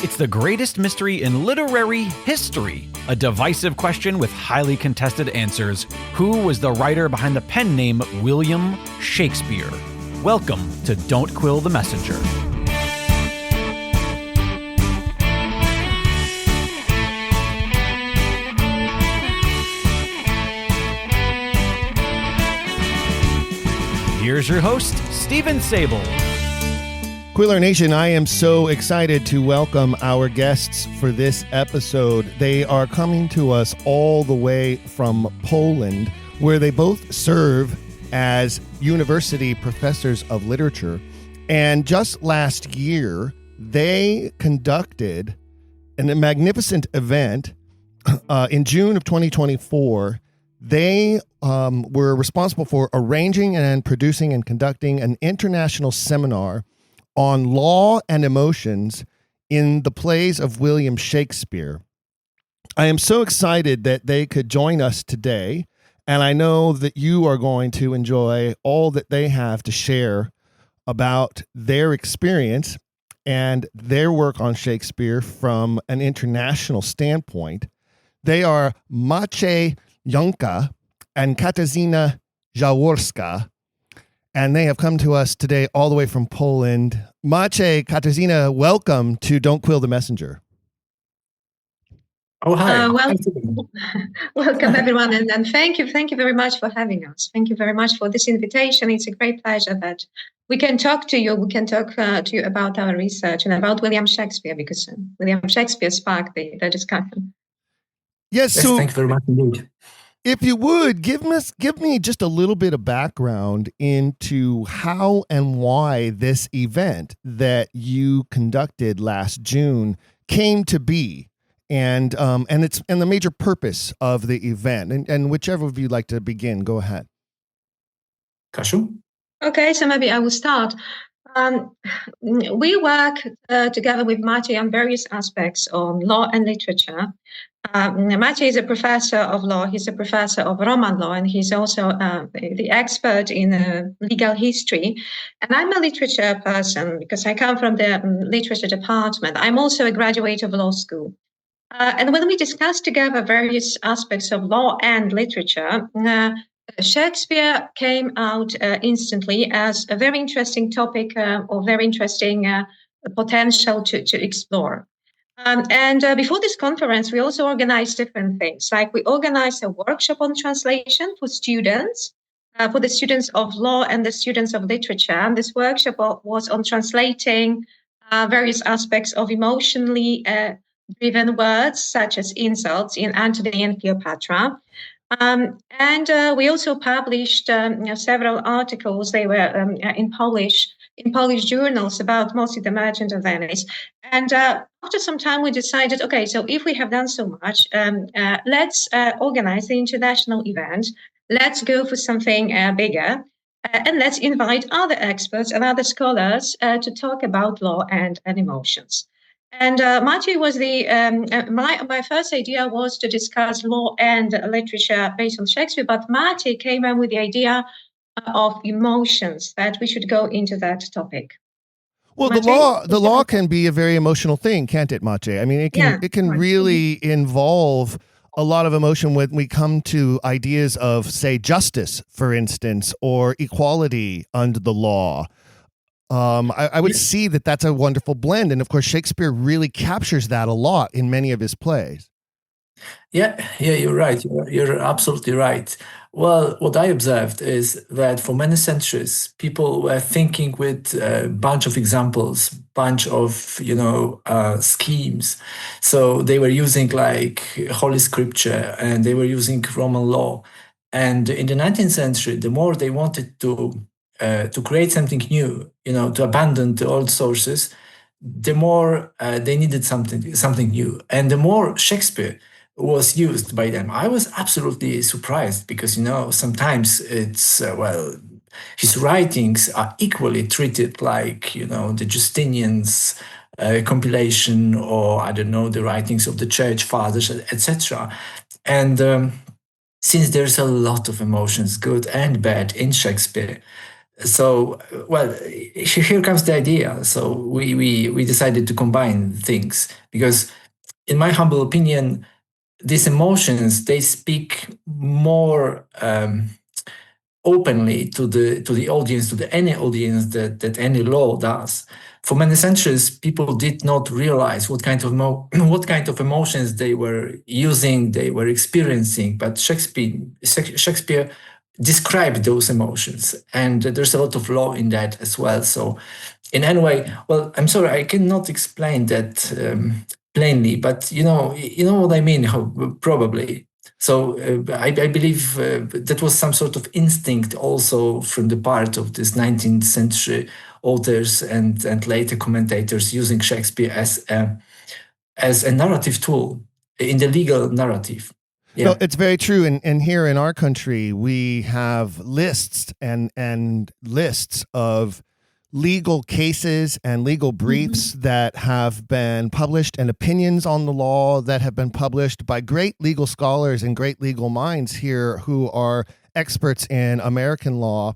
It's the greatest mystery in literary history. A divisive question with highly contested answers. Who was the writer behind the pen name William Shakespeare? Welcome to Don't Quill the Messenger. Here's your host, Stephen Sable. Quiller Nation, I am so excited to welcome our guests for this episode. They are coming to us all the way from Poland, where they both serve as university professors of literature. And just last year, they conducted a magnificent event in June of 2024. They were responsible for arranging and producing and conducting an international seminar on law and emotions in the plays of William Shakespeare. I am so excited that they could join us today, and I know that you are going to enjoy all that they have to share about their experience and their work on Shakespeare from an international standpoint. They are Maciej, Jonca, and Katarzyna Jaworska, and they have come to us today all the way from Poland. Maciej, Katarzyna, welcome to Don't Quill the Messenger. Oh, hi. Welcome, everyone, and thank you very much for having us. Thank you very much for this invitation. It's a great pleasure that we can talk to you. We can talk to you about our research and about William Shakespeare, because William Shakespeare sparked the discussion. Yes, so thank you very much indeed. If you would, give me just a little bit of background into how and why this event that you conducted last June came to be, and the major purpose of the event. And whichever of you like to begin, go ahead. Kasiu? Okay, so maybe I will start. We work together with Maciej on various aspects on law and literature. Maciej is a professor of law. He's a professor of Roman law, and he's also the expert in legal history. And I'm a literature person because I come from the literature department. I'm also a graduate of law school. And when we discuss together various aspects of law and literature, Shakespeare came out instantly as a very interesting topic or very interesting potential to explore. And before this conference, we also organized different things. Like we organized a workshop on translation for students, for the students of law and the students of literature. And this workshop was on translating various aspects of emotionally driven words, such as insults in Antony and Cleopatra. And we also published several articles. They were in Polish journals about mostly the merchant of Venice. And after some time, we decided, okay, so if we have done so much, let's organize the international event. Let's go for something bigger. And let's invite other experts and other scholars to talk about law and emotions. And Maciej was my first idea was to discuss law and literature based on Shakespeare, but Maciej came up with the idea of emotions, that we should go into that topic. Well, Maciej? the law can be a very emotional thing, can't it, Maciej? I mean, it can really involve a lot of emotion when we come to ideas of, say, justice, for instance, or equality under the law. I would see that that's a wonderful blend. And of course, Shakespeare really captures that a lot in many of his plays. Yeah, you're right. You're absolutely right. Well, what I observed is that for many centuries, people were thinking with a bunch of examples, bunch of, schemes. So they were using like Holy Scripture and they were using Roman law. And in the 19th century, the more they wanted to create something new, to abandon the old sources, the more they needed something new. And the more Shakespeare was used by them. I was absolutely surprised because, sometimes it's, his writings are equally treated like, the Justinian's compilation or, the writings of the church fathers, etc. And since there's a lot of emotions, good and bad, in Shakespeare, So, well, here comes the idea. So we decided to combine things because, in my humble opinion, these emotions, they speak more openly to the audience, any audience that any law does. For many centuries, people did not realize what kind of what kind of emotions they were using, they were experiencing. But Shakespeare described those emotions, and there's a lot of law in that as well. So, in any way, well, I'm sorry, I cannot explain that plainly, but you know what I mean. Probably. So I believe that was some sort of instinct also from the part of this 19th century authors and later commentators using Shakespeare as a narrative tool in the legal narrative. Yeah. No, it's very true. And here in our country, we have lists and lists of legal cases and legal briefs that have been published and opinions on the law that have been published by great legal scholars and great legal minds here who are experts in American law.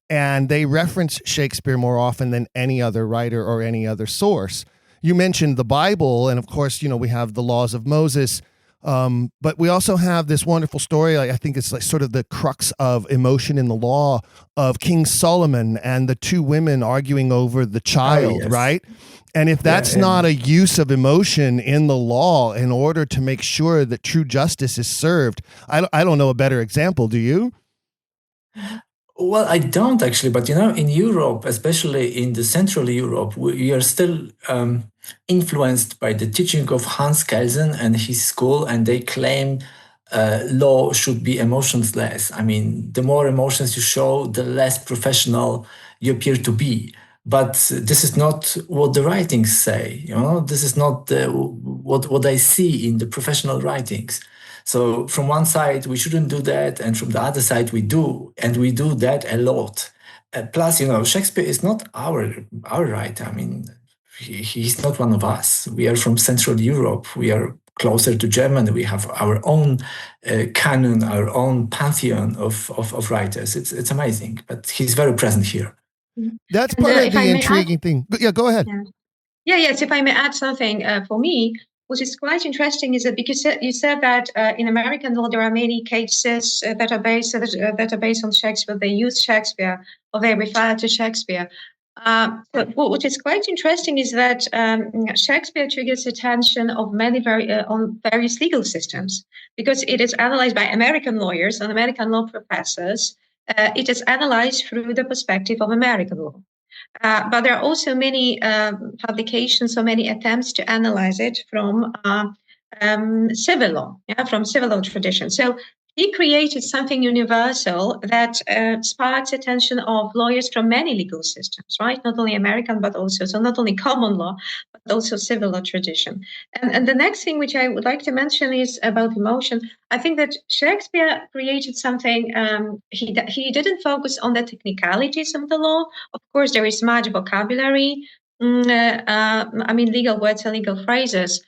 And they reference Shakespeare more often than any other writer or any other source. You mentioned the Bible, and of course, we have the laws of Moses. But we also have this wonderful story. I think it's like sort of the crux of emotion in the law of King Solomon and the two women arguing over the child, right? And if that's not a use of emotion in the law in order to make sure that true justice is served, I don't know a better example. Do you? Well, I don't actually, but in Europe, especially in the Central Europe, we are still influenced by the teaching of Hans Kelsen and his school, and they claim law should be emotionless. I mean, the more emotions you show, the less professional you appear to be. But this is not what the writings say. This is not what I see in the professional writings. So from one side, we shouldn't do that, and from the other side, we do, and we do that a lot. Plus, Shakespeare is not our writer. I mean, he's not one of us. We are from Central Europe. We are closer to Germany. We have our own canon, our own pantheon of writers. It's amazing, but he's very present here. That's part of the intriguing thing. Yeah, go ahead. Yes, if I may add something, for me, what is quite interesting is that because you said that in American law there are many cases that are based on Shakespeare. They use Shakespeare or they refer to Shakespeare. But what is quite interesting is that Shakespeare triggers attention of many on various legal systems because it is analyzed by American lawyers and American law professors. It is analyzed through the perspective of American law. But there are also many publications or many attempts to analyze it from civil law, from civil law tradition. So he created something universal that sparks attention of lawyers from many legal systems, right? Not only American, but also, so not only common law, but also civil law tradition. And the next thing which I would like to mention is about emotion. I think that Shakespeare created something, he didn't focus on the technicalities of the law. Of course, there is much vocabulary, legal words and legal phrases,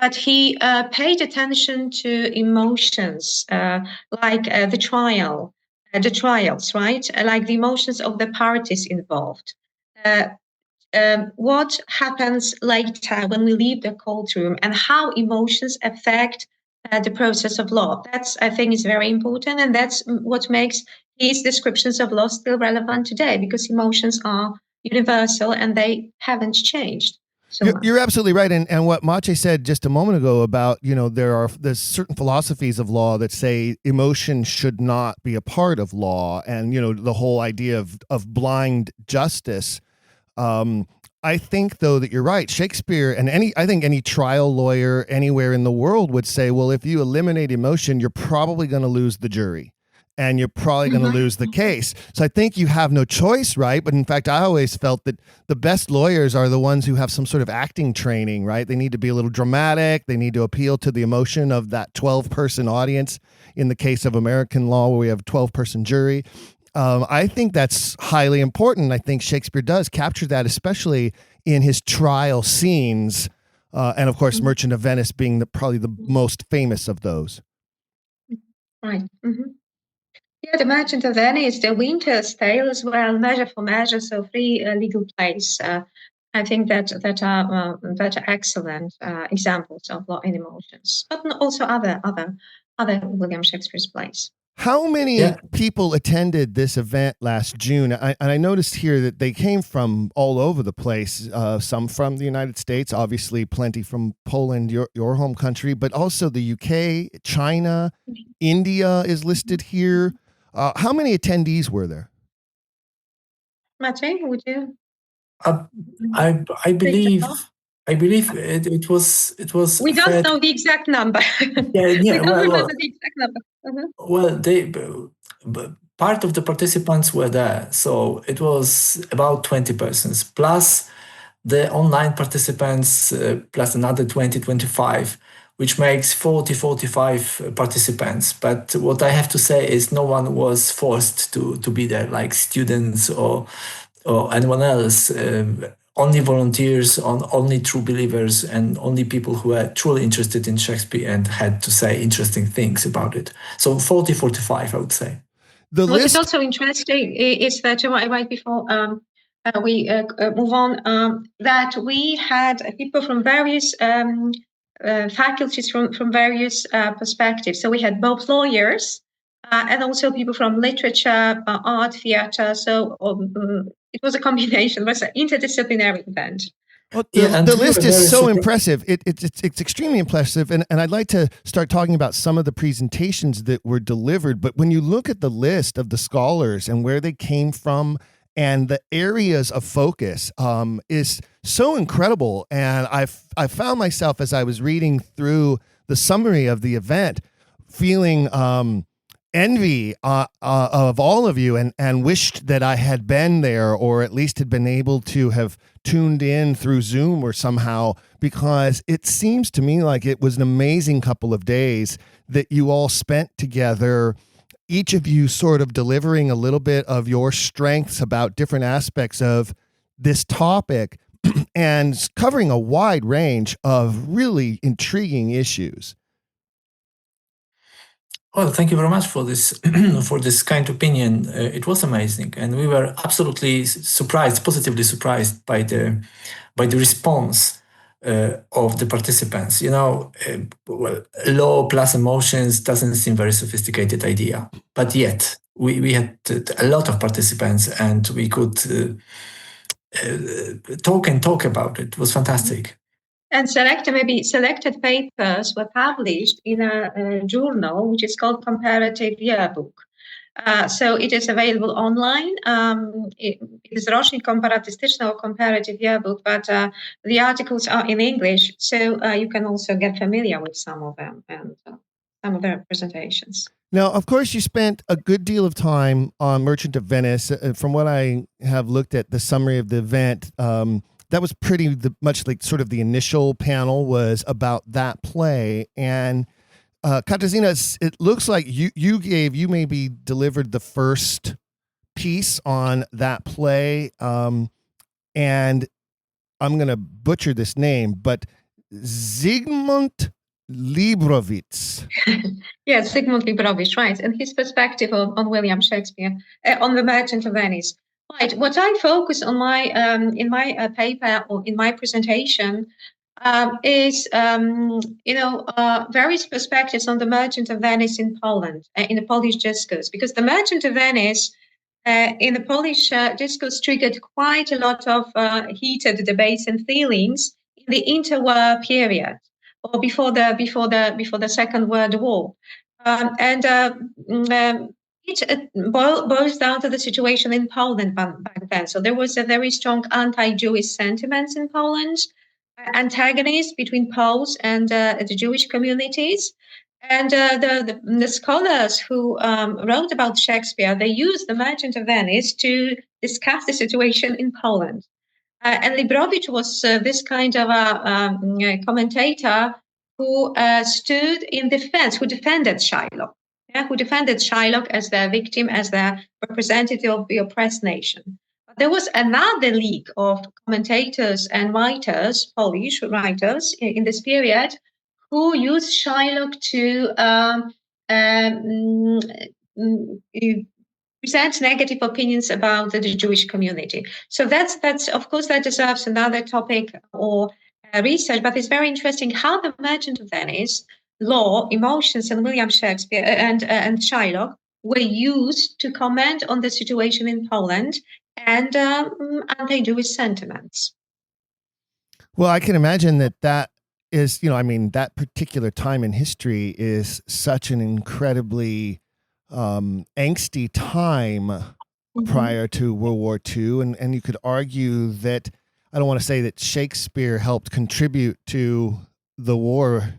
but he paid attention to emotions, like the trials, right? Like the emotions of the parties involved. What happens later when we leave the courtroom and how emotions affect the process of law. That's, I think, is very important. And that's what makes his descriptions of law still relevant today, because emotions are universal and they haven't changed. You're absolutely right. And what Maciej said just a moment ago about, there's certain philosophies of law that say emotion should not be a part of law. And, the whole idea of blind justice. I think, though, that you're right. Shakespeare and I think any trial lawyer anywhere in the world would say, well, if you eliminate emotion, you're probably going to lose the jury. And you're probably going to lose the case. So I think you have no choice, right? But in fact, I always felt that the best lawyers are the ones who have some sort of acting training, right? They need to be a little dramatic. They need to appeal to the emotion of that 12-person audience. In the case of American law, where we have a 12-person jury. I think that's highly important. I think Shakespeare does capture that, especially in his trial scenes. And of course, Merchant of Venice being probably the most famous of those. Right. Mm-hmm. Yeah, the Merchant of Venice, the Winter's Tale as well, Measure for Measure, so 3 legal plays. I think that are excellent examples of Law and Emotions, but also other William Shakespeare's plays. How many Yeah. people attended this event last June? I noticed here that they came from all over the place. Some from the United States, obviously plenty from Poland, your home country, but also the UK, China, India is listed here. How many attendees were there? Maciej, would you? I believe it was. We don't know the exact number. Yeah, We don't remember the exact number. Well, part of the participants were there, so it was about 20 persons plus the online participants plus another 20-25, which makes 40-45 participants. But what I have to say is no one was forced to be there, like students or anyone else. Only volunteers, only true believers, and only people who are truly interested in Shakespeare and had to say interesting things about it. So 40-45, I would say. What is also interesting is that right before we move on, that we had people from various faculties from various perspectives. So we had both lawyers and also people from literature, art, theatre. So it was a combination. It was an interdisciplinary event. Well, the list is so impressive. It's extremely impressive. And I'd like to start talking about some of the presentations that were delivered. But when you look at the list of the scholars and where they came from and the areas of focus is so incredible. And I found myself, as I was reading through the summary of the event, feeling envy of all of you and wished that I had been there, or at least had been able to have tuned in through Zoom or somehow, because it seems to me like it was an amazing couple of days that you all spent together, each of you sort of delivering a little bit of your strengths about different aspects of this topic and covering a wide range of really intriguing issues. Well, thank you very much for this for this kind opinion. It was amazing, and we were absolutely surprised, positively surprised by the response of the participants. Law plus emotions doesn't seem very sophisticated idea, but yet we had a lot of participants, and we could talk about it. It was fantastic. And selected papers were published in a journal which is called Comparative Yearbook. So it is available online. It is Rocznik Komparatystyczny or Comparative Yearbook, but the articles are in English, so you can also get familiar with some of them and some of their presentations. Now, of course, you spent a good deal of time on Merchant of Venice. From what I have looked at the summary of the event, that was pretty much like sort of the initial panel was about that play. And Katarzyna, it looks like you maybe delivered the first piece on that play. And I'm going to butcher this name, but Zygmunt Librowitz. Yes, Zygmunt Librowitz, right. And his perspective on William Shakespeare, on the Merchant of Venice. Right. What I focus on in my paper or in my presentation is various perspectives on the Merchant of Venice in Poland, in the Polish discourse, because the Merchant of Venice in the Polish discourse triggered quite a lot of heated debates and feelings in the interwar period, or before the Second World War, it boils down to the situation in Poland back then. So there was a very strong anti-Jewish sentiments in Poland, antagonists between Poles and the Jewish communities. And the scholars who wrote about Shakespeare, they used the Merchant of Venice to discuss the situation in Poland. And Librowitz was this kind of a commentator who stood in defense, who defended Shylock. Who defended Shylock as the victim, as the representative of the oppressed nation. But there was another league of commentators and writers, Polish writers in this period, who used Shylock to present negative opinions about the Jewish community. So that's of course that deserves another topic or research. But it's very interesting how the Merchant of Venice, law, emotions, and William Shakespeare and Shylock were used to comment on the situation in Poland and anti-Jewish sentiments. Well, I can imagine that is, that particular time in history is such an incredibly angsty time prior to World War II. And you could argue that, I don't want to say that Shakespeare helped contribute to the war,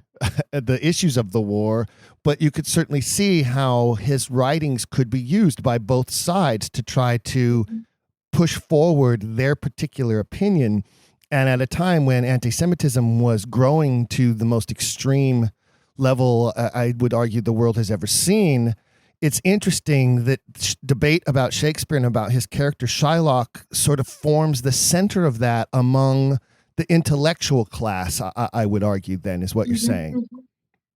the issues of the war, but you could certainly see how his writings could be used by both sides to try to push forward their particular opinion. And at a time when anti-Semitism was growing to the most extreme level I would argue the world has ever seen, it's interesting that debate about Shakespeare and about his character Shylock sort of forms the center of that among the intellectual class, I would argue then, is what you're saying.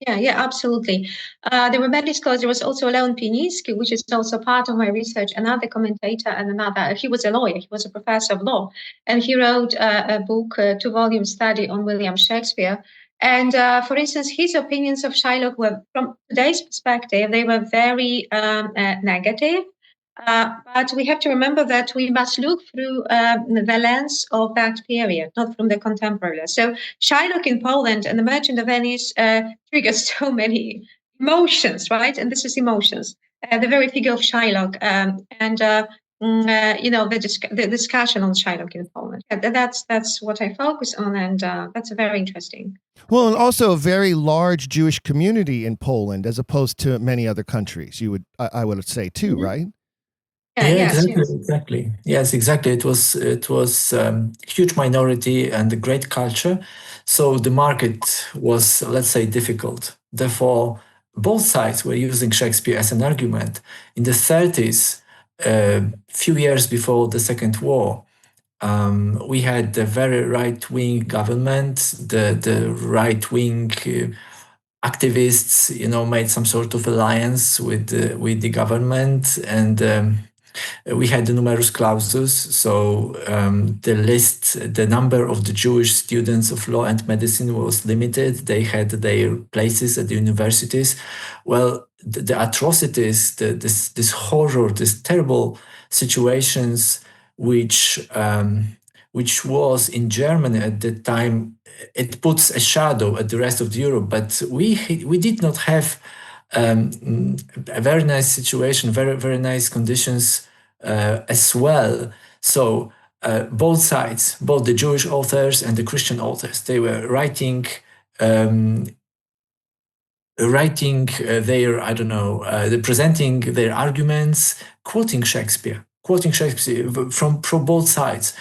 Yeah, absolutely. There were many scholars. There was also Leon Piniński, which is also part of my research, another commentator and another. He was a lawyer. He was a professor of law. And he wrote a book, a 2-volume study on William Shakespeare. And for instance, his opinions of Shylock were, from today's perspective, they were very negative. But we have to remember that we must look through the lens of that period, not from the contemporary lens. So Shylock in Poland and the Merchant of Venice triggers so many emotions, right? And this is emotions. The very figure of Shylock the discussion on Shylock in Poland. That's what I focus on, and that's very interesting. Well, and also a very large Jewish community in Poland, as opposed to many other countries. I would say too, right? Exactly. Yes, exactly. It was huge minority and a great culture. So the market was, let's say, difficult. Therefore, both sides were using Shakespeare as an argument. In the 30s, few years before the Second War, we had the very right-wing government, the right-wing activists, made some sort of alliance with the government, and we had the numerus clausus, so the number of the Jewish students of law and medicine was limited. They had their places at the universities. Well, the atrocities, this horror, these terrible situations, which was in Germany at the time, it puts a shadow at the rest of Europe. But we did not have a very nice situation, very, very nice conditions as well. So both sides, both the Jewish authors and the Christian authors, they were writing presenting their arguments, quoting Shakespeare from both sides.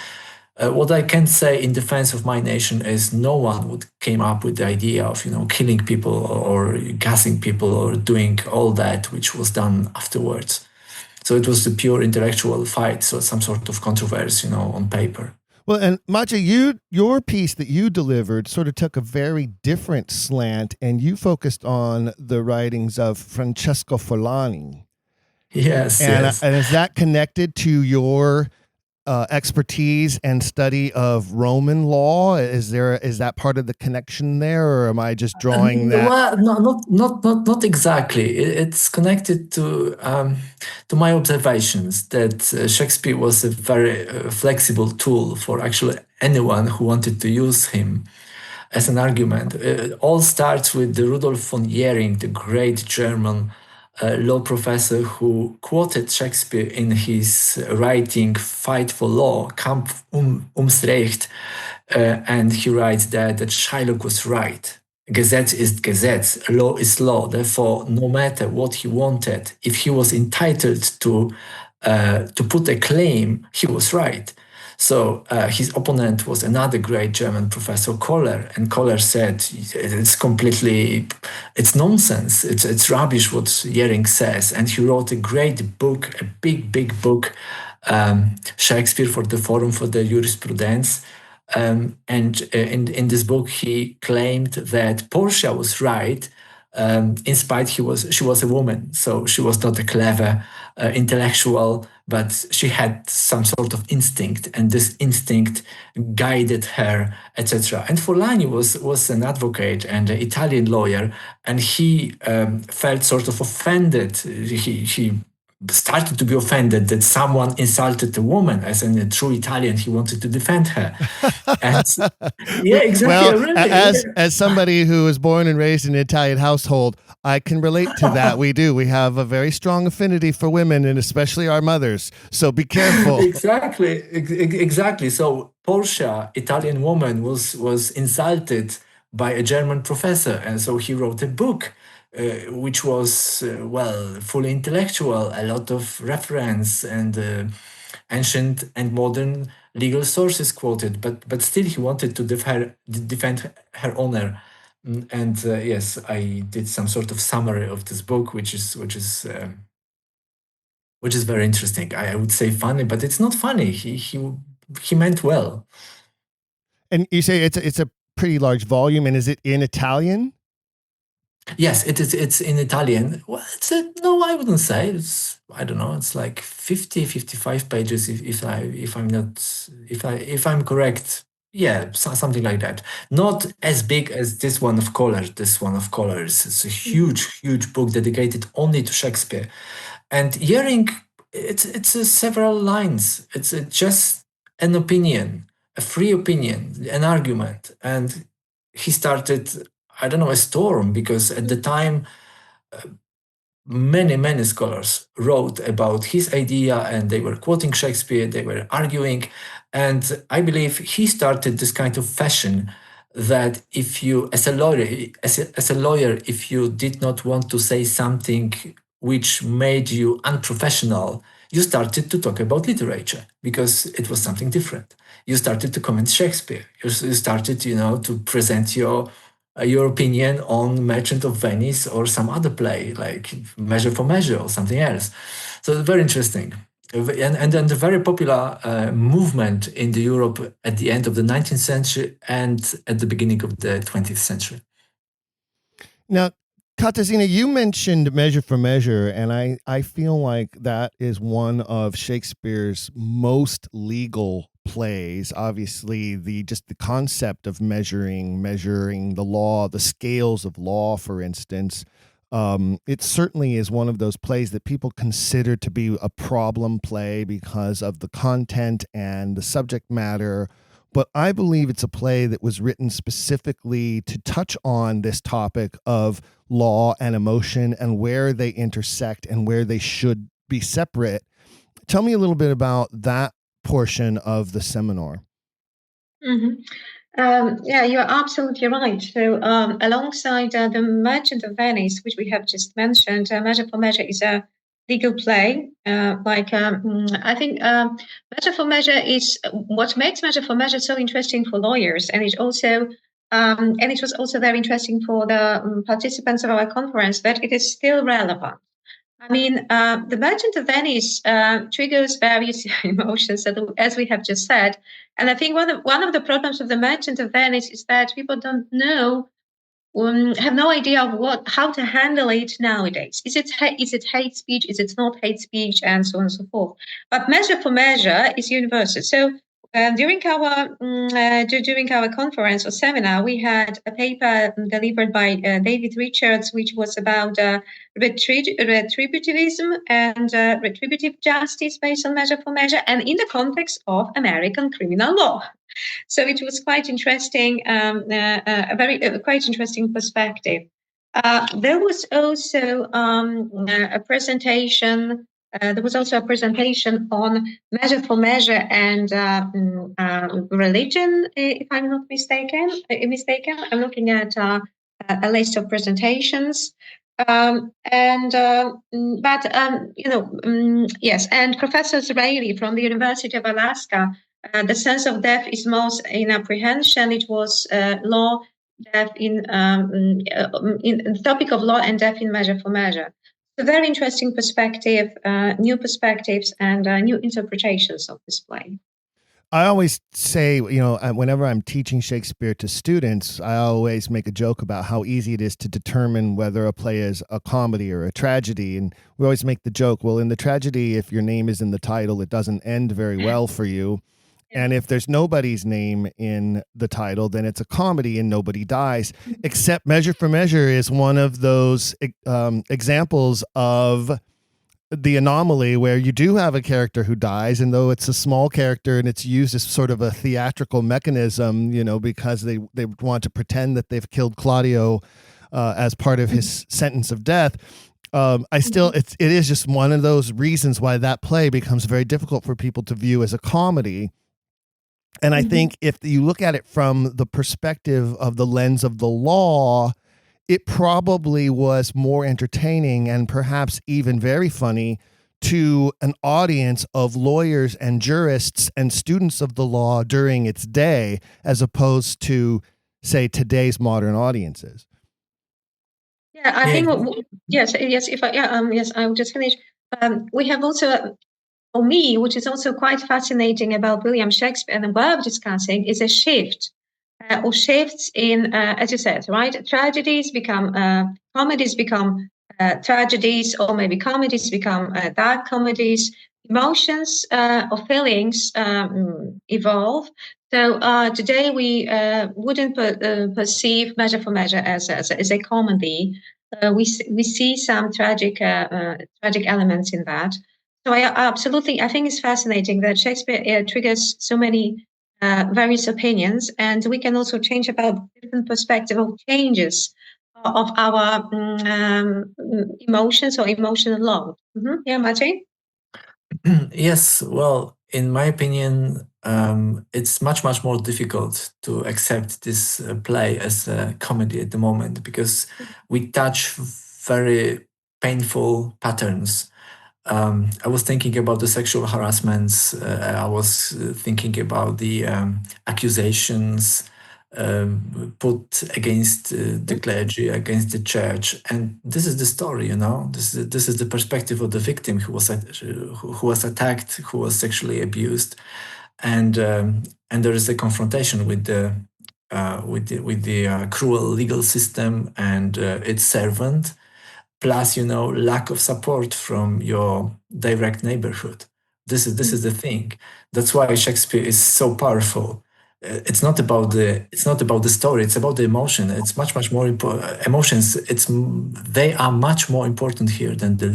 What I can say in defense of my nation is no one came up with the idea of killing people or gassing people or doing all that which was done afterwards. So it was the pure intellectual fight, so some sort of controversy, on paper. Well, and Maciej, your piece that you delivered sort of took a very different slant, and you focused on the writings of Francesco Forlani. Yes, and is that connected to your expertise and study of Roman law? Is that part of the connection there, or am I just drawing that? Well, no, not exactly. It's connected to my observations that Shakespeare was a very flexible tool for actually anyone who wanted to use him as an argument. It all starts with the Rudolf von Jhering, the great German law professor who quoted Shakespeare in his writing Fight for Law, Kampf ums Recht, and he writes that Shylock was right. Gesetz ist Gesetz, law is law. Therefore, no matter what he wanted, if he was entitled to put a claim, he was right. So his opponent was another great German professor, Clare, and Clare said it's nonsense, it's rubbish what Jhering says, and he wrote a great book, a big book, Shakespeare for the Forum for the Jurisprudence, and in this book he claimed that Portia was right In spite, she was a woman, so she was not a clever intellectual, but she had some sort of instinct, and this instinct guided her, etc. And Forlani was an advocate and an Italian lawyer, and he felt sort of offended. He started to be offended that someone insulted a woman. As a true Italian, he wanted to defend her. And, yeah, exactly. Well, really, as somebody who was born and raised in an Italian household, I can relate to that. We do. We have a very strong affinity for women, and especially our mothers. So be careful. Exactly. So Portia, Italian woman, was insulted by a German professor, and so he wrote a book. Which was, fully intellectual, a lot of reference and ancient and modern legal sources quoted, but still he wanted to defend her honor. And yes, I did some sort of summary of this book, which is very interesting. I would say funny, but it's not funny. He meant well. And you say it's a pretty large volume, and is it in Italian? Yes, it is. It's in Italian. Well, no, I wouldn't say. I don't know. It's like 50, 55 pages. If I'm correct. Yeah, something like that. Not as big as this one of Colors. It's a huge book dedicated only to Shakespeare. And Yering, it's several lines. It's just an opinion, a free opinion, an argument, and he started, I don't know, a storm, because at the time, many scholars wrote about his idea, and they were quoting Shakespeare, they were arguing. And I believe he started this kind of fashion that if you, as a lawyer, if you did not want to say something which made you unprofessional, you started to talk about literature because it was something different. You started to comment Shakespeare. You started, to present your opinion on Merchant of Venice or some other play like Measure for Measure or something else. So it's very interesting. And then the very popular movement in the Europe at the end of the 19th century and at the beginning of the 20th century. Now, Katarzyna, you mentioned Measure for Measure, and I feel like that is one of Shakespeare's most legal plays. Obviously, the concept of measuring the law, the scales of law, for instance. It certainly is one of those plays that people consider to be a problem play because of the content and the subject matter. But I believe it's a play that was written specifically to touch on this topic of law and emotion and where they intersect and where they should be separate. Tell me a little bit about that portion of the seminar. Mm-hmm. Yeah, you're absolutely right. So alongside the Merchant of Venice, which we have just mentioned, Measure for Measure is a legal play. I think Measure for Measure is what makes Measure for Measure so interesting for lawyers, and it was also very interesting for the participants of our conference that it is still relevant. I mean, the Merchant of Venice triggers various emotions, as we have just said. And I think one of the problems of the Merchant of Venice is that people don't know, have no idea of how to handle it nowadays. Is it hate speech? Is it not hate speech? And so on and so forth. But Measure for Measure is universal. So during our conference or seminar, we had a paper delivered by David Richards, which was about retributivism and retributive justice based on Measure for Measure, and in the context of American criminal law. So it was quite interesting, quite interesting perspective. There was also a presentation. There was also a presentation on Measure for Measure and religion, if I'm not mistaken. I'm looking at a list of presentations. Yes, and Professor Israeli from the University of Alaska, the sense of death is most in apprehension. It was law, death in the topic of law and death in Measure for Measure. A very interesting perspective, new perspectives, and new interpretations of this play. I always say, whenever I'm teaching Shakespeare to students, I always make a joke about how easy it is to determine whether a play is a comedy or a tragedy. And we always make the joke, well, in the tragedy, if your name is in the title, it doesn't end very well for you. And if there's nobody's name in the title, then it's a comedy and nobody dies. Except Measure for Measure is one of those examples of the anomaly where you do have a character who dies, and though it's a small character and it's used as sort of a theatrical mechanism, because they want to pretend that they've killed Claudio as part of his sentence of death. It is just one of those reasons why that play becomes very difficult for people to view as a comedy. And I think if you look at it from the perspective of the lens of the law, it probably was more entertaining and perhaps even very funny to an audience of lawyers and jurists and students of the law during its day, as opposed to, say, today's modern audiences. Yeah, I think yes. I will just finish. We have also, for me, which is also quite fascinating about William Shakespeare and worth discussing, is a shift. Or shifts in, as you said, right? Tragedies become comedies, become tragedies, or maybe comedies become dark comedies. Emotions or feelings evolve. So today we wouldn't perceive Measure for Measure as a comedy. We see some tragic elements in that. So I think it's fascinating that Shakespeare triggers so many various opinions, and we can also change about different perspective of changes of our emotions or emotional load. Yeah, Maciej? Yes, well, in my opinion, it's much more difficult to accept this play as a comedy at the moment, because we touch very painful patterns. I was thinking about the sexual harassments. I was thinking about the accusations put against the clergy, against the church, and this is the story. This is the perspective of the victim who was attacked, who was sexually abused, and there is a confrontation with the cruel legal system and its servant. Plus, lack of support from your direct neighborhood. This is the thing. That's why Shakespeare is so powerful. It's not about the story. It's about the emotion. It's much more important. Emotions. They are much more important here than the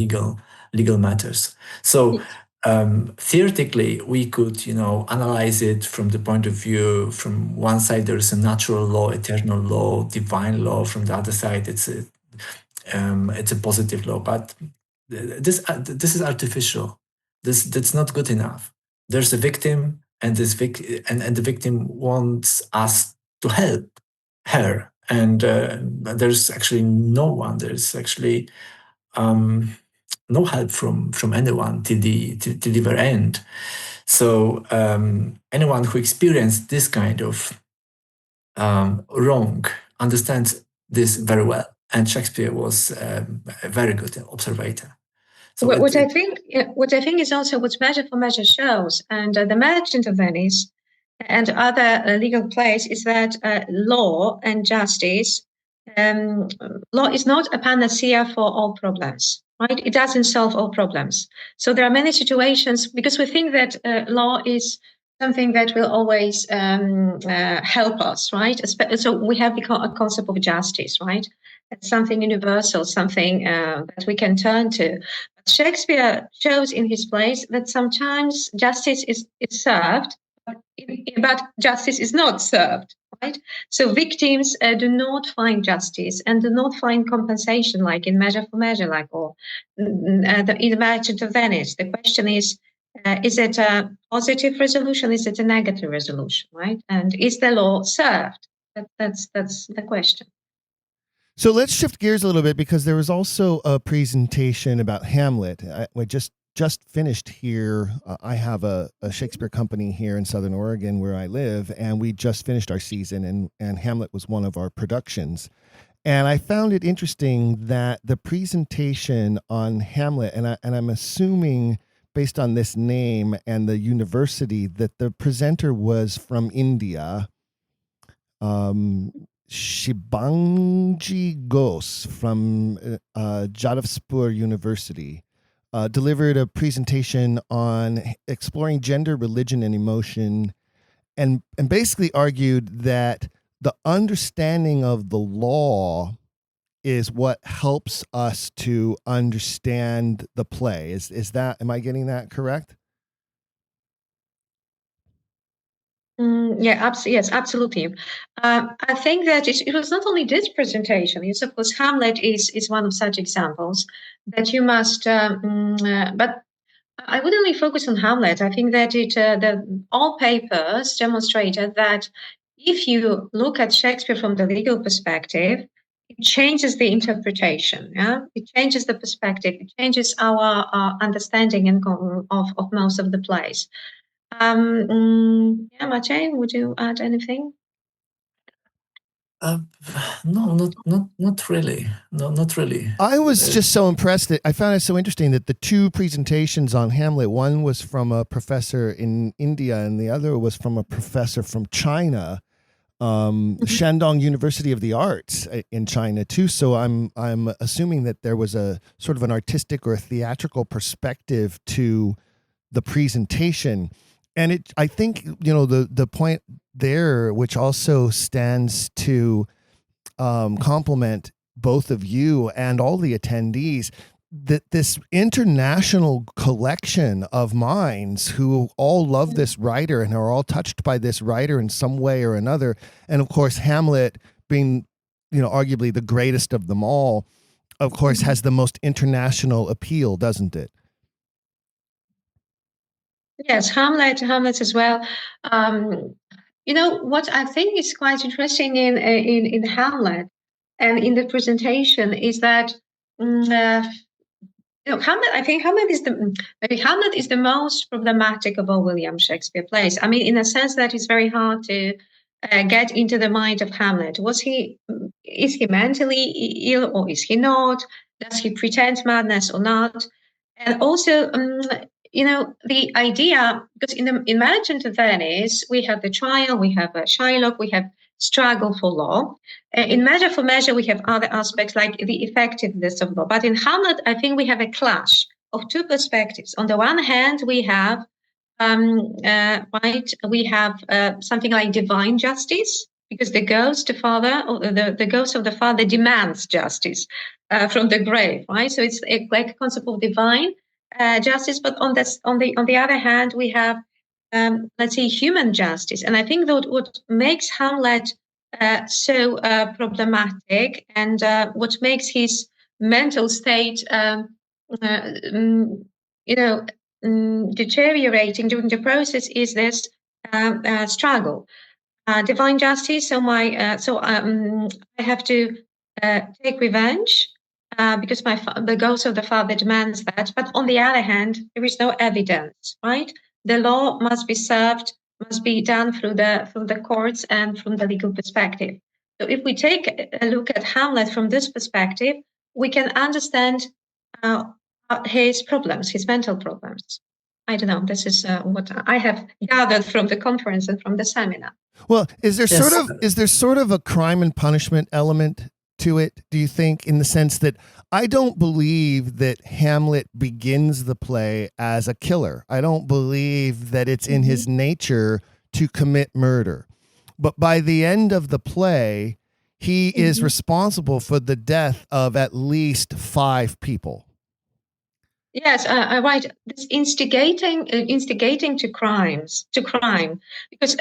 legal matters. So theoretically, we could analyze it from the point of view. From one side, there is a natural law, eternal law, divine law. From the other side, it's a positive law, but this is artificial. That's not good enough. There's a victim, and the victim wants us to help her, and there's actually no one. There's actually no help from anyone till the very end. So anyone who experienced this kind of wrong understands this very well. And Shakespeare was a very good observer. So what I think is also what Measure for Measure shows, and the Merchant of Venice and other legal plays, is that law and justice, law is not a panacea for all problems, right? It doesn't solve all problems. So there are many situations, because we think that law is something that will always help us, right? So we have a concept of justice, right? It's something universal, something that we can turn to. But Shakespeare shows in his plays that sometimes justice is served, but justice is not served, right? So victims do not find justice and do not find compensation, like in Measure for Measure, in the Merchant of Venice. The question is it a positive resolution? Is it a negative resolution, right? And is the law served? That's the question. So let's shift gears a little bit, because there was also a presentation about Hamlet. I just finished here. I have a Shakespeare company here in Southern Oregon where I live, and we just finished our season, and Hamlet was one of our productions. And I found it interesting that the presentation on Hamlet, and I'm assuming based on this name and the university, that the presenter was from India. Shibangji Ghosh from Jadavpur University delivered a presentation on exploring gender, religion, and emotion, and basically argued that the understanding of the law is what helps us to understand the play. Is that, am I getting that correct? Yes, absolutely. I think that it was not only this presentation. It's, of course, Hamlet is one of such examples that you must. But I would only focus on Hamlet. I think that all papers demonstrated that if you look at Shakespeare from the legal perspective, it changes the interpretation. Yeah, it changes the perspective. It changes our understanding of most of the plays. Maciej, would you add anything? No, not really. No, not really. I was just so impressed that I found it so interesting that the two presentations on Hamlet, one was from a professor in India and the other was from a professor from China, Shandong University of the Arts in China too. So I'm assuming that there was a sort of an artistic or a theatrical perspective to the presentation. And I think, the point there, which also stands to compliment both of you and all the attendees, that this international collection of minds who all love this writer and are all touched by this writer in some way or another. And of course, Hamlet being, arguably the greatest of them all, of course, has the most international appeal, doesn't it? Yes, Hamlet as well. What I think is quite interesting in Hamlet and in the presentation is that Hamlet. I think Hamlet is the most problematic of all William Shakespeare plays. I mean, in a sense that it's very hard to get into the mind of Hamlet. Is he mentally ill or is he not? Does he pretend madness or not? And also, the idea, because in Merchant of Venice, we have the trial, we have Shylock, we have struggle for law. In Measure for Measure, we have other aspects like the effectiveness of law. But in Hamlet, I think we have a clash of two perspectives. On the one hand, we have we have something like divine justice, because the ghost of the father demands justice from the grave, right? So it's like a concept of divine justice. But on the other hand, we have let's say human justice, and I think that what makes Hamlet so problematic, and what makes his mental state, deteriorating during the process, is this struggle. Divine justice. So I have to take revenge because the ghost of the father demands that. But on the other hand, there is no evidence, right? The law must be served, must be done through the courts and from the legal perspective. So if we take a look at Hamlet from this perspective, we can understand his problems, his mental problems. I don't know. This is what I have gathered from the conference and from the seminar. Well, is there sort of a crime and punishment element to it, do you think, in the sense that I don't believe that Hamlet begins the play as a killer. I don't believe that it's in his nature to commit murder. But by the end of the play, he is responsible for the death of at least 5 people. Yes, right. This instigating to crime, because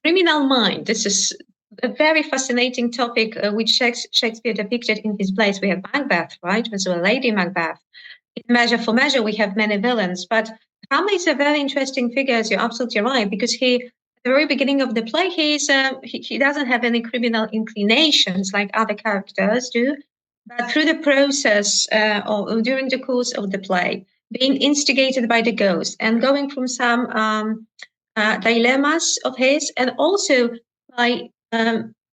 criminal mind. This is a very fascinating topic which Shakespeare depicted in his plays. We have Macbeth, right? So Lady Macbeth. In Measure for Measure, we have many villains, but Hamlet is a very interesting figure. As you're absolutely right, because he, at the very beginning of the play, he doesn't have any criminal inclinations like other characters do. But through the process or during the course of the play, being instigated by the ghost and going from some dilemmas of his, and also by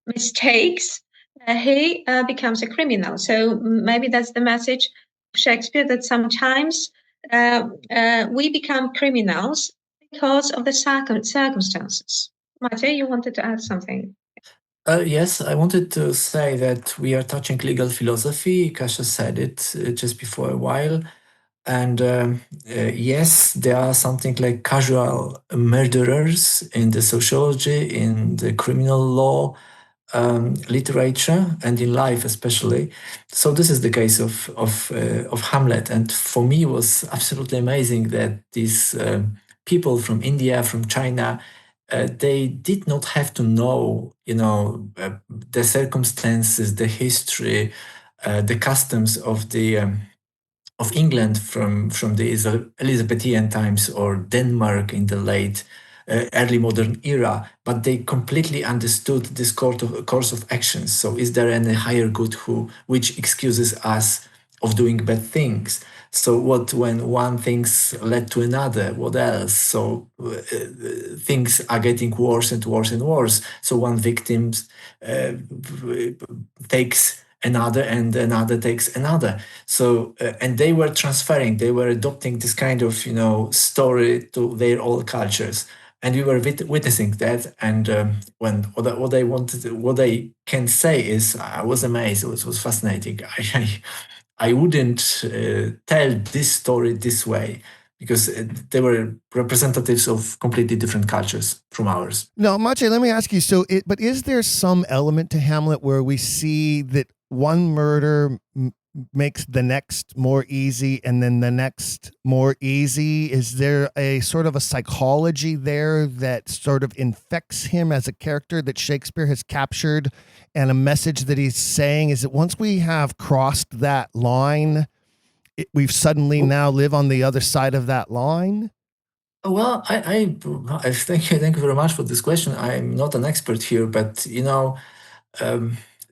mistakes, he becomes a criminal. So maybe that's the message of Shakespeare, that sometimes we become criminals because of the circumstances. Maciej, you wanted to add something? Yes, I wanted to say that we are touching legal philosophy. Kasia said it just before a while. And yes, there are something like casual murderers in the sociology, in the criminal law, literature, and in life especially. So this is the case of Hamlet. And for me, it was absolutely amazing that these people from India, from China, they did not have to know, the circumstances, the history, the customs of England from the Elizabethan times or Denmark in the late early modern era, but they completely understood this course of actions. So, is there any higher good which excuses us of doing bad things? So, what when one things led to another? What else? So, things are getting worse and worse and worse. So, one victim takes another and another takes another. So and they were adopting this kind of story to their old cultures, and we were witnessing that. And when what they can say is, I was amazed. It was fascinating. I wouldn't tell this story this way, because they were representatives of completely different cultures from ours. Now, Maciej, let me ask you, but is there some element to Hamlet where we see that one murder makes the next more easy and then the next more easy? Is there a sort of a psychology there that sort of infects him as a character that Shakespeare has captured, and a message that he's saying is that once we have crossed that line, we've suddenly now live on the other side of that line? Well, I thank you very much for this question. I'm not an expert here, but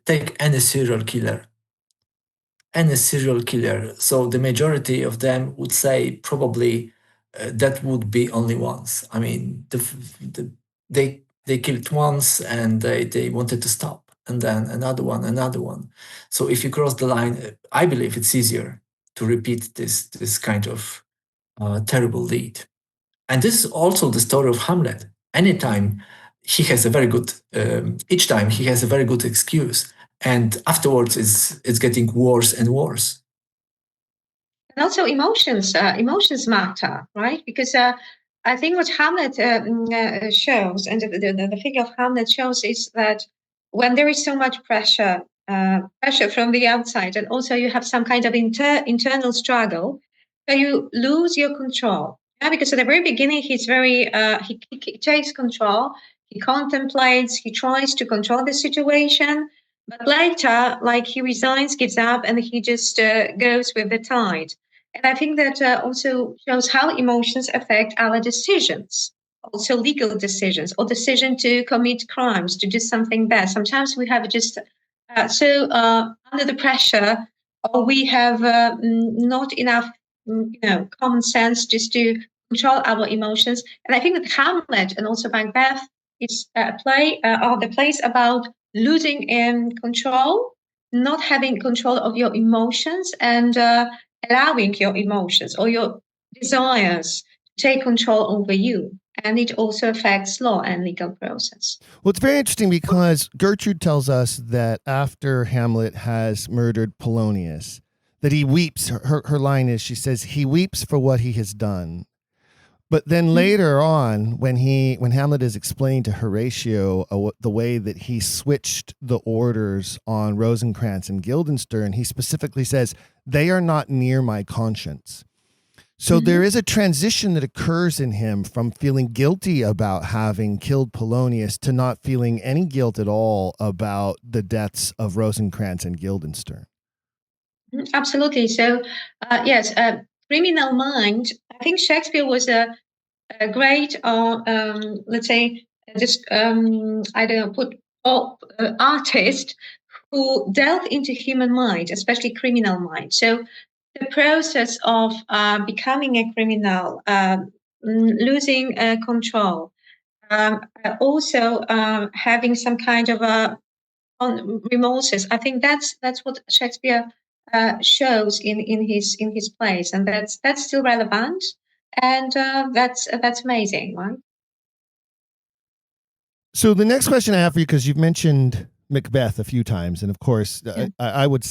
take any serial killer. So the majority of them would say probably that would be only once. I mean, they killed once and they wanted to stop, and then another one. So if you cross the line, I believe it's easier to repeat this kind of terrible deed. And this is also the story of Hamlet. Anytime he has a very good, each time he has a very good excuse, and afterwards it's getting worse and worse. And also emotions matter, right? Because I think what Hamlet shows, and the figure of Hamlet shows, is that when there is so much pressure from the outside, and also you have some kind of internal struggle, so you lose your control. Yeah, because at the very beginning, he's very he takes control, he contemplates, he tries to control the situation, but later, like, he resigns, gives up, and he just goes with the tide. And I think that also shows how emotions affect our decisions, also legal decisions, or decision to commit crimes, to do something bad. Sometimes we have just under the pressure, or we have not enough, common sense just to control our emotions. And I think that Hamlet and also Macbeth is the plays about losing control, not having control of your emotions, and allowing your emotions or your desires to take control over you. And it also affects law and legal process. Well, it's very interesting because Gertrude tells us that after Hamlet has murdered Polonius, that he weeps. Her line is, she says, he weeps for what he has done. But then later on, when Hamlet is explaining to Horatio the way that he switched the orders on Rosencrantz and Guildenstern, he specifically says, they are not near my conscience. So there is a transition that occurs in him from feeling guilty about having killed Polonius to not feeling any guilt at all about the deaths of Rosencrantz and Guildenstern. Absolutely. So, yes, Criminal Mind, I think Shakespeare was a great, let's say, just, artist who delved into human mind, especially criminal mind. So the process of becoming a criminal, losing control, also having some kind of remorses. I think that's what Shakespeare shows in his plays, and that's still relevant, and that's amazing, right? So the next question I have for you, because you've mentioned Macbeth a few times, and of course, Yeah. I would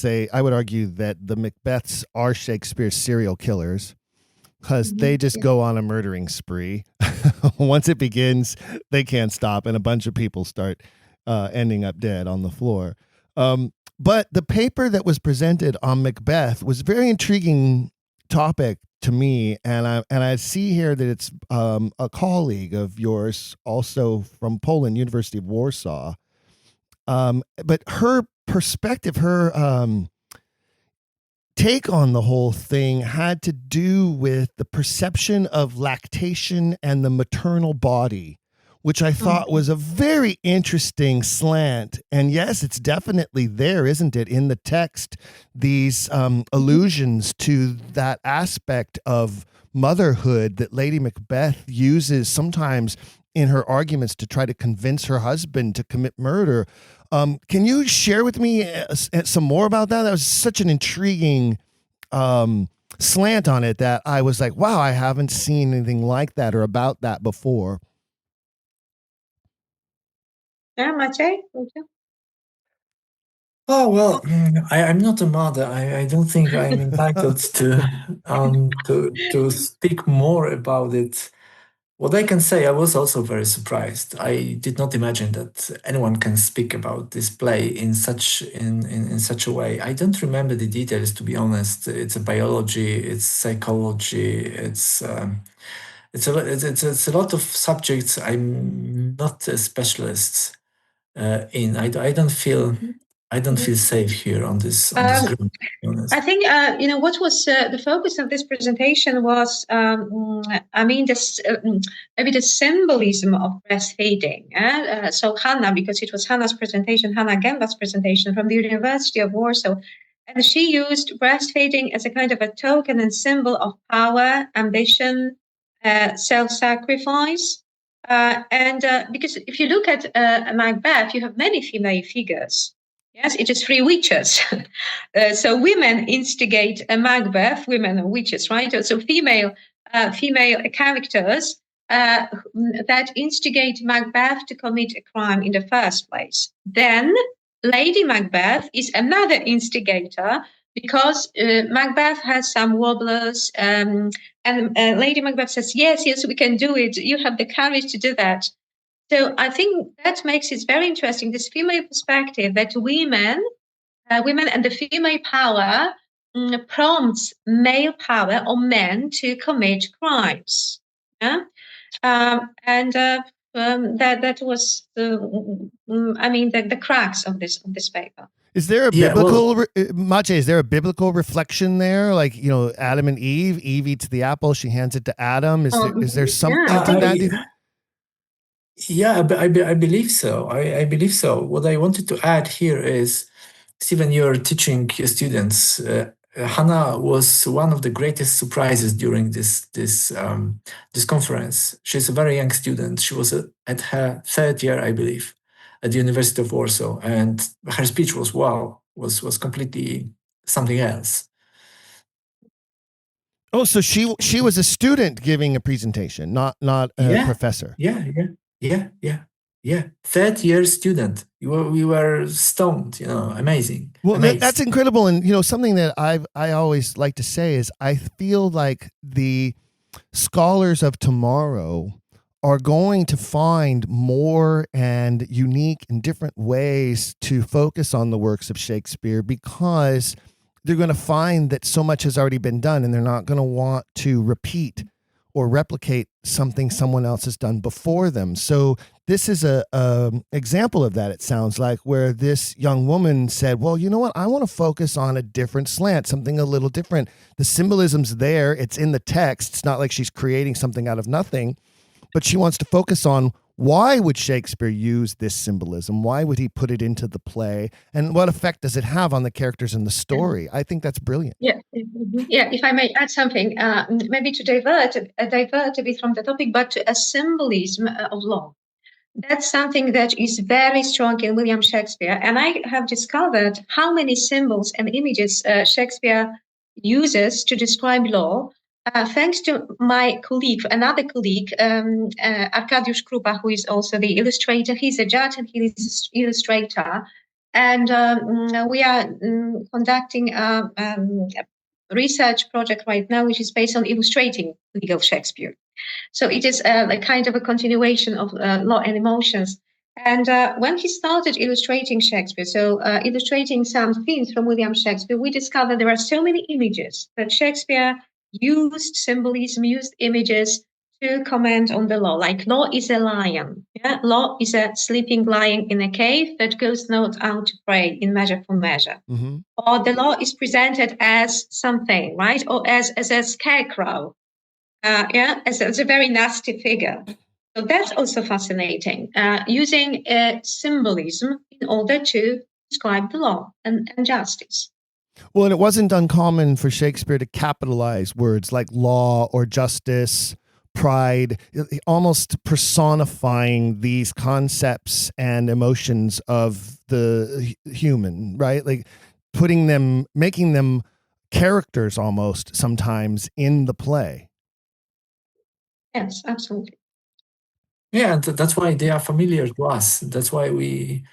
argue that the Macbeths are Shakespeare's serial killers, because they just go on a murdering spree. Once it begins, they can't stop, and a bunch of people start ending up dead on the floor. But the paper that was presented on Macbeth was a very intriguing topic to me, and I see here that it's a colleague of yours, also from Poland, University of Warsaw. But her perspective, her take on the whole thing had to do with the perception of lactation and the maternal body, which I thought was a very interesting slant. And yes, it's definitely there, isn't it, in the text, these allusions to that aspect of motherhood that Lady Macbeth uses sometimes in her arguments to try to convince her husband to commit murder. Can you share with me some more about that? That was such an intriguing slant on it that I was like, wow, I haven't seen anything like that or about that before. Yeah, Maciej, would you? Oh, well, I'm not a mother. I don't think I'm entitled to speak more about it. What I can say, I was also very surprised. I did not imagine that anyone can speak about this play in such a way. I don't remember the details, to be honest. It's a biology, it's psychology, it's a lot of subjects I'm not a specialist in. I don't feel safe here on this ground, to be honest. I think what was the focus of this presentation was, this maybe the symbolism of breastfeeding. So Hannah, because it was Hannah's presentation, Hannah Gemba's presentation from the University of Warsaw, and she used breastfeeding as a kind of a token and symbol of power, ambition, self-sacrifice. Because if you look at Macbeth, you have many female figures. Yes, it is 3 witches. So women instigate a Macbeth, women are witches, right? So female characters that instigate Macbeth to commit a crime in the first place. Then Lady Macbeth is another instigator because Macbeth has some wobblers, and Lady Macbeth says, yes, we can do it. You have the courage to do that. So I think that makes it very interesting, this female perspective that women and the female power prompts male power or men to commit crimes. Yeah? That was the crux of this paper. Is there a biblical, Maciej, is there a biblical reflection there? Like, Adam and Eve eats the apple, she hands it to Adam. Is there something to that? Yeah, I believe so. I believe so. What I wanted to add here is, Stephen, you're teaching students. Hannah was one of the greatest surprises during this conference. She's a very young student. She was at her 3rd year, I believe, at the University of Warsaw, and her speech was was completely something else. Oh, so she was a student giving a presentation, not a professor. Yeah. 3rd year student. We were stoned, amazing. Well, that's incredible. And, something that I always like to say is I feel like the scholars of tomorrow are going to find more and unique and different ways to focus on the works of Shakespeare, because they're going to find that so much has already been done, and they're not going to want to repeat or replicate something someone else has done before them. So this is a example of that, it sounds like, where this young woman said, well, you know what? I want to focus on a different slant, something a little different. The symbolism's there. It's in the text. It's not like she's creating something out of nothing, but she wants to focus on why would Shakespeare use this symbolism? Why would he put it into the play? And what effect does it have on the characters in the story? I think that's brilliant. Yeah. If I may add something, maybe to divert a bit from the topic, but to a symbolism of law. That's something that is very strong in William Shakespeare. And I have discovered how many symbols and images Shakespeare uses to describe law, thanks to my colleague, another colleague, Arkadiusz Krupa, who is also the illustrator. He's a judge and he's an illustrator. And we are conducting a research project right now, which is based on illustrating legal Shakespeare. So it is a kind of a continuation of Law and Emotions. And when he started illustrating Shakespeare, illustrating some scenes from William Shakespeare, we discovered there are so many images that Shakespeare used symbolism, used images to comment on the law. Like law is a lion. Yeah? Law is a sleeping lion in a cave that goes not out to prey in Measure for Measure. Mm-hmm. Or the law is presented as something, right? Or as a scarecrow. As a very nasty figure. So that's also fascinating, using symbolism in order to describe the law and justice. Well, and it wasn't uncommon for Shakespeare to capitalize words like law or justice, pride, almost personifying these concepts and emotions of the human, right? Like making them characters almost sometimes in the play. Yes, absolutely. Yeah, and that's why they are familiar to us. That's why we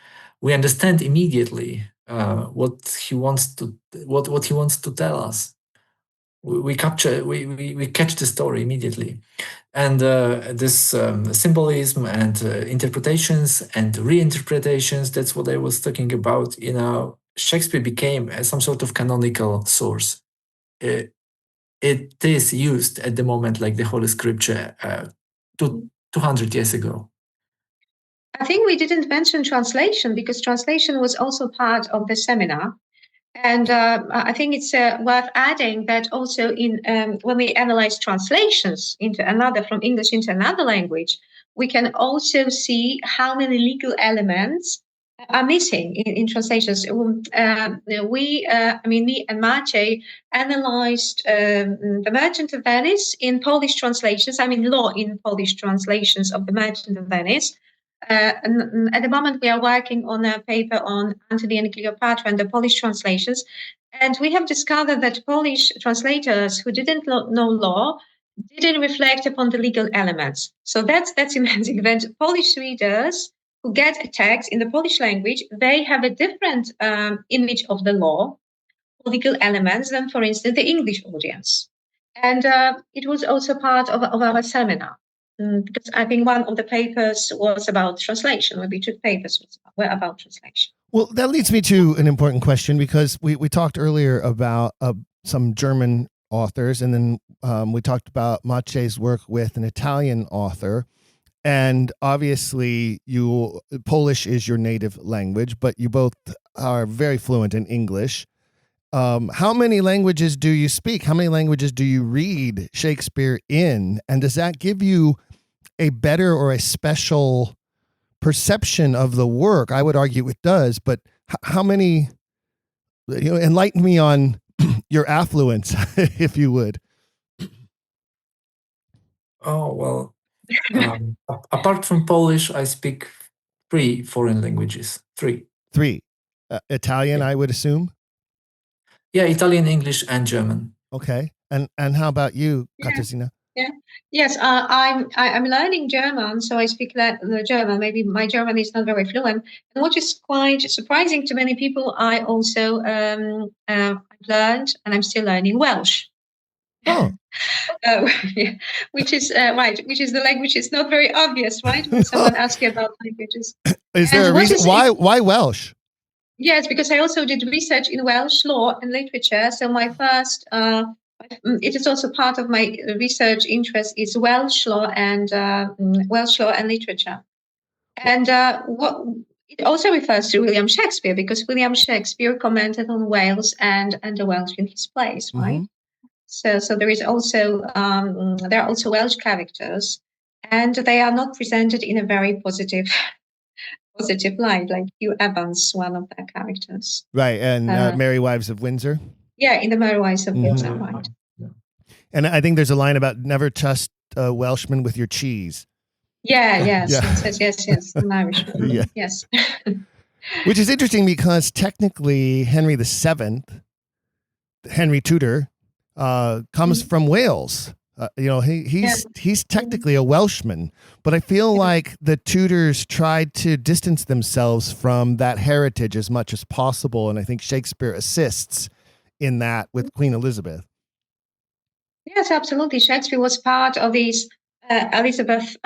understand immediately what he wants to tell us. We catch the story immediately, and this symbolism and interpretations and reinterpretations. That's what I was talking about. Shakespeare became some sort of canonical source. It is used at the moment like the Holy Scripture 200 years ago. I think we didn't mention translation because translation was also part of the seminar. And I think it's worth adding that also when we analyze translations from English into another language, we can also see how many legal elements are missing in translations. Me and Maciej analyzed the Merchant of Venice in Polish translations, law in Polish translations of the Merchant of Venice. And at the moment, we are working on a paper on Antony and Cleopatra and the Polish translations. And we have discovered that Polish translators who didn't know law didn't reflect upon the legal elements. So that's amazing that Polish readers who get a text in the Polish language, they have a different image of the law, legal elements than, for instance, the English audience. And it was also part of our seminar. Because I think one of the papers was about translation. Maybe two papers were about translation. Well, that leads me to an important question because we talked earlier about some German authors, and then we talked about Maciej's work with an Italian author. And obviously, Polish is your native language, but you both are very fluent in English. How many languages do you speak? How many languages do you read Shakespeare in? And does that give you a better or a special perception of the work? I would argue it does, but how many, enlighten me on your affluence, if you would. Oh, well, apart from Polish, I speak 3 foreign languages. 3. Italian, yeah. I would assume? Yeah, Italian, English, and German. Okay. And how about you, Katarzyna? Yeah. Yes, I'm learning German, so I speak German. Maybe my German is not very fluent. And what is quite surprising to many people, I also learned, and I'm still learning Welsh. Oh. Which is right. Which is the language. It's not very obvious, right? When someone asks you about languages. Is there a reason why Welsh? Yes, because I also did research in Welsh law and literature. So my first, it is also part of my research interest is Welsh law and literature. And it also refers to William Shakespeare because William Shakespeare commented on Wales and the Welsh in his plays, right? Mm-hmm. So there is also there are also Welsh characters, and they are not presented in a very positive light, like Hugh Evans, one of their characters. Right, and Merry Wives of Windsor. Yeah, in the Merry Wives of Windsor, right. And I think there's a line about never trust a Welshman with your cheese. Yes, Yeah. yes, an Irish. Yeah. Yes. Which is interesting because technically Henry VII, Henry Tudor, comes from Wales. He's technically a Welshman, but I feel like the Tudors tried to distance themselves from that heritage as much as possible, and I think Shakespeare assists in that with Queen Elizabeth. Yes, absolutely. Shakespeare was part of this Elizabeth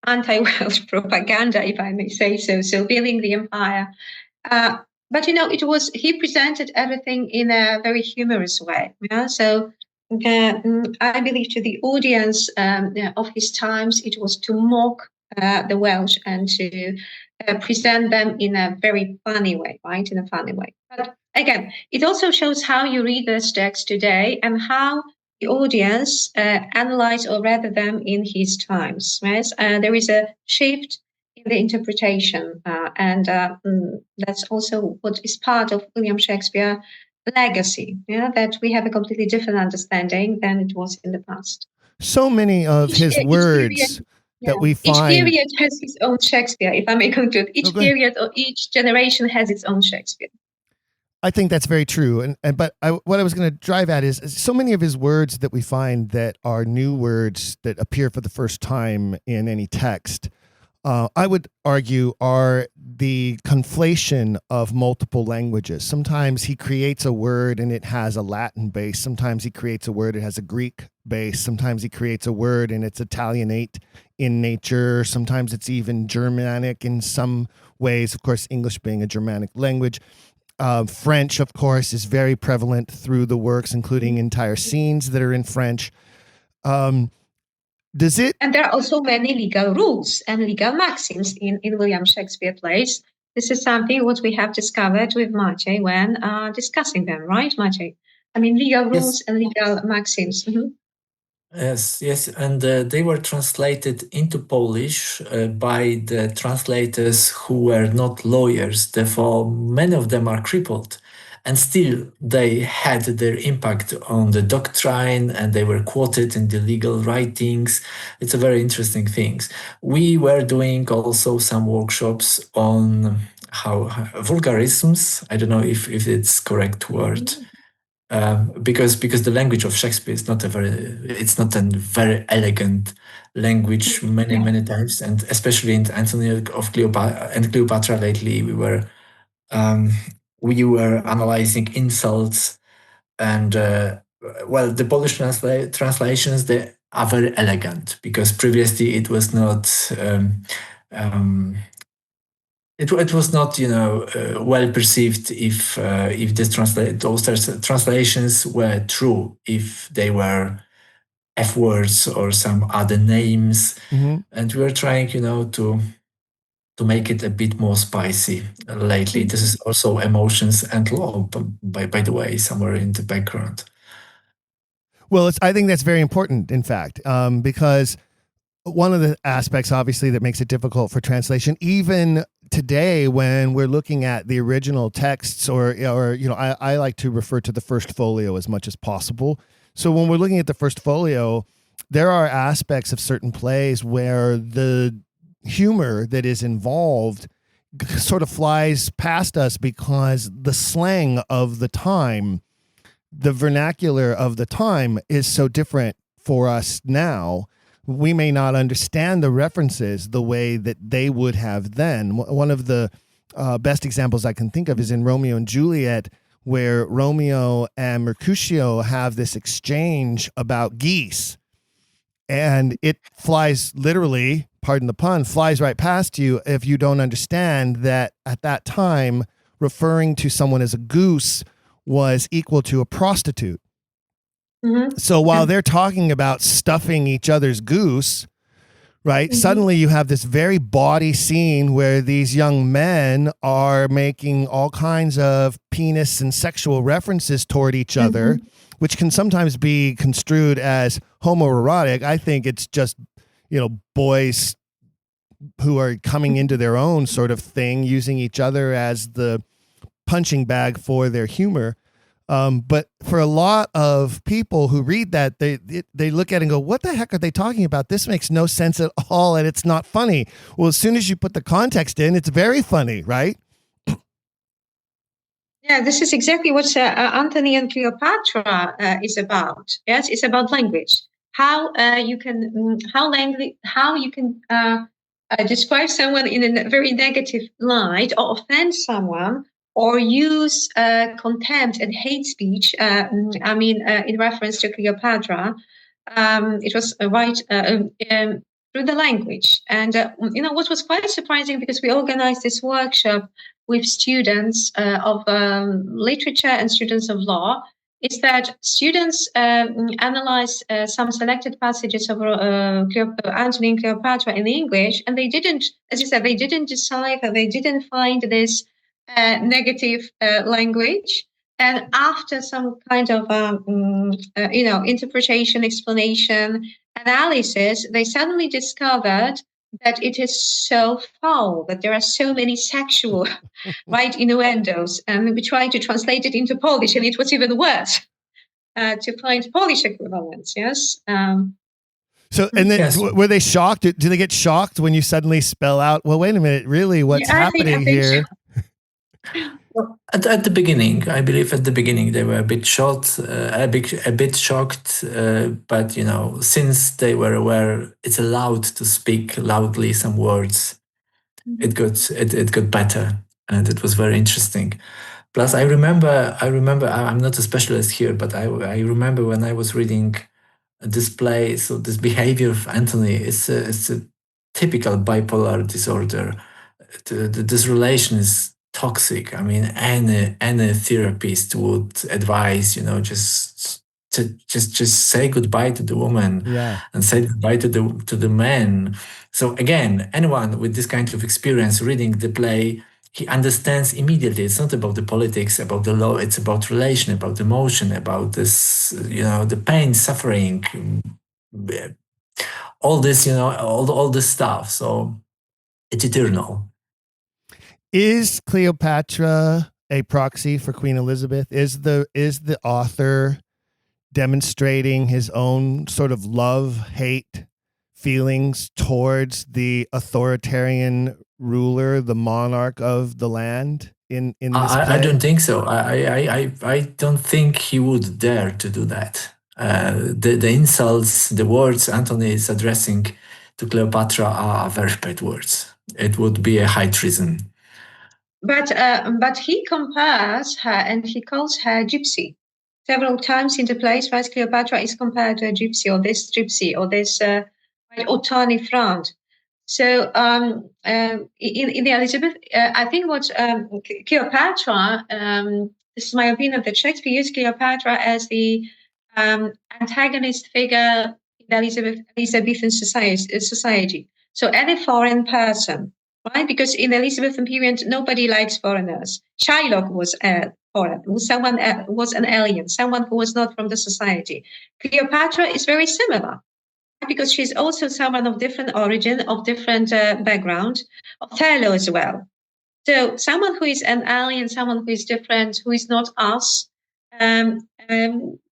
anti-Welsh propaganda, if I may say so. So building the empire. But he presented everything in a very humorous way. So I believe to the audience of his times, it was to mock the Welsh and to present them in a very funny way, right? In a funny way. But again, it also shows how you read this text today and how the audience analyze or read them in his times. Right? There is a shift in the interpretation, and that's also what is part of William Shakespeare legacy, that we have a completely different understanding than it was in the past. So many of his words that we find... Each period has its own Shakespeare, if I may conclude. Each period or each generation has its own Shakespeare. I think that's very true. But what I was going to drive at is so many of his words that we find that are new words that appear for the first time in any text, I would argue are the conflation of multiple languages. Sometimes he creates a word and it has a Latin base. Sometimes he creates a word, it has a Greek base. Sometimes he creates a word and it's Italianate in nature. Sometimes it's even Germanic in some ways, of course, English being a Germanic language. French, of course, is very prevalent through the works, including entire scenes that are in French. And there are also many legal rules and legal maxims in William Shakespeare plays. This is something what we have discovered with Maciej when discussing them, right, Maciej? I mean, legal rules and legal maxims. Mm-hmm. Yes, and they were translated into Polish by the translators who were not lawyers. Therefore, many of them are crippled. And still, they had their impact on the doctrine and they were quoted in the legal writings. It's a very interesting thing. We were doing also some workshops on how vulgarisms, I don't know if it's correct word, because the language of Shakespeare is not a very elegant language many times, and especially in Antony of Cleopatra lately, we were analyzing insults, and the Polish translations, they are very elegant because previously it was not. It was not, well perceived if those translations were true, if they were F words or some other names, and we were trying, to make it a bit more spicy lately. This is also emotions and law, by the way, somewhere in the background. Well, I think that's very important, in fact, because one of the aspects, obviously, that makes it difficult for translation, even today when we're looking at the original texts, or I like to refer to the first folio as much as possible. So when we're looking at the first folio, there are aspects of certain plays where the humor that is involved sort of flies past us because the slang of the time, the vernacular of the time is so different for us now. We may not understand the references the way that they would have then. One of the best examples I can think of is in Romeo and Juliet, where Romeo and Mercutio have this exchange about geese. And it flies literally, pardon the pun, flies right past you if you don't understand that at that time, referring to someone as a goose was equal to a prostitute. So while they're talking about stuffing each other's goose, right, suddenly you have this very bawdy scene where these young men are making all kinds of penis and sexual references toward each other, which can sometimes be construed as homoerotic. I think it's just, boys who are coming into their own sort of thing, using each other as the punching bag for their humor. But for a lot of people who read that, they look at it and go, what the heck are they talking about? This makes no sense at all, and it's not funny. Well, as soon as you put the context in, it's very funny, right? Yeah, this is exactly what Antony and Cleopatra is about. Yes, it's about language. How you can describe someone in a very negative light, or offend someone, or use contempt and hate speech. In reference to Cleopatra, it was through the language. And what was quite surprising, because we organized this workshop with students of literature and students of law, is that students analyzed some selected passages of Antony and Cleopatra in English, and they didn't, as you said, they didn't decipher, they didn't find this negative language. And after some kind of interpretation, explanation, analysis, they suddenly discovered that it is so foul, that there are so many sexual innuendos, and we tried to translate it into Polish, and it was even worse to find Polish equivalents. Yes. So, and then were they shocked? Do they get shocked when you suddenly spell out, well, wait a minute, really, what's happening here? Well, at the beginning, I believe at the beginning they were a bit shocked, but since they were aware it's allowed to speak loudly some words, it got better, and it was very interesting. Plus, I remember I'm not a specialist here, but I remember when I was reading this play. So this behavior of Antony is a typical bipolar disorder. This relation is toxic. I mean, any therapist would advise, just say goodbye to the woman, and say goodbye to the man. So again, anyone with this kind of experience reading the play, he understands immediately. It's not about the politics, about the law. It's about relation, about emotion, about this, the pain, suffering, all this, all this stuff. So it's eternal. Is Cleopatra a proxy for Queen Elizabeth? Is the author demonstrating his own sort of love-hate feelings towards the authoritarian ruler, the monarch of the land in this play? I don't think so. I don't think he would dare to do that. The insults, the words Antony is addressing to Cleopatra are very bad words. It would be a high treason. But he compares her, and he calls her gypsy. Several times in the plays, right, Cleopatra is compared to a gypsy, or this Otani front. So in the Elizabeth, I think what Cleopatra, this is my opinion, that Shakespeare used Cleopatra as the antagonist figure in the Elizabethan society. So any foreign person, right? Because in the Elizabethan period, nobody likes foreigners. Shylock was foreign, someone was an alien, someone who was not from the society. Cleopatra is very similar, because she's also someone of different origin, of different background, Othello as well. So someone who is an alien, someone who is different, who is not us,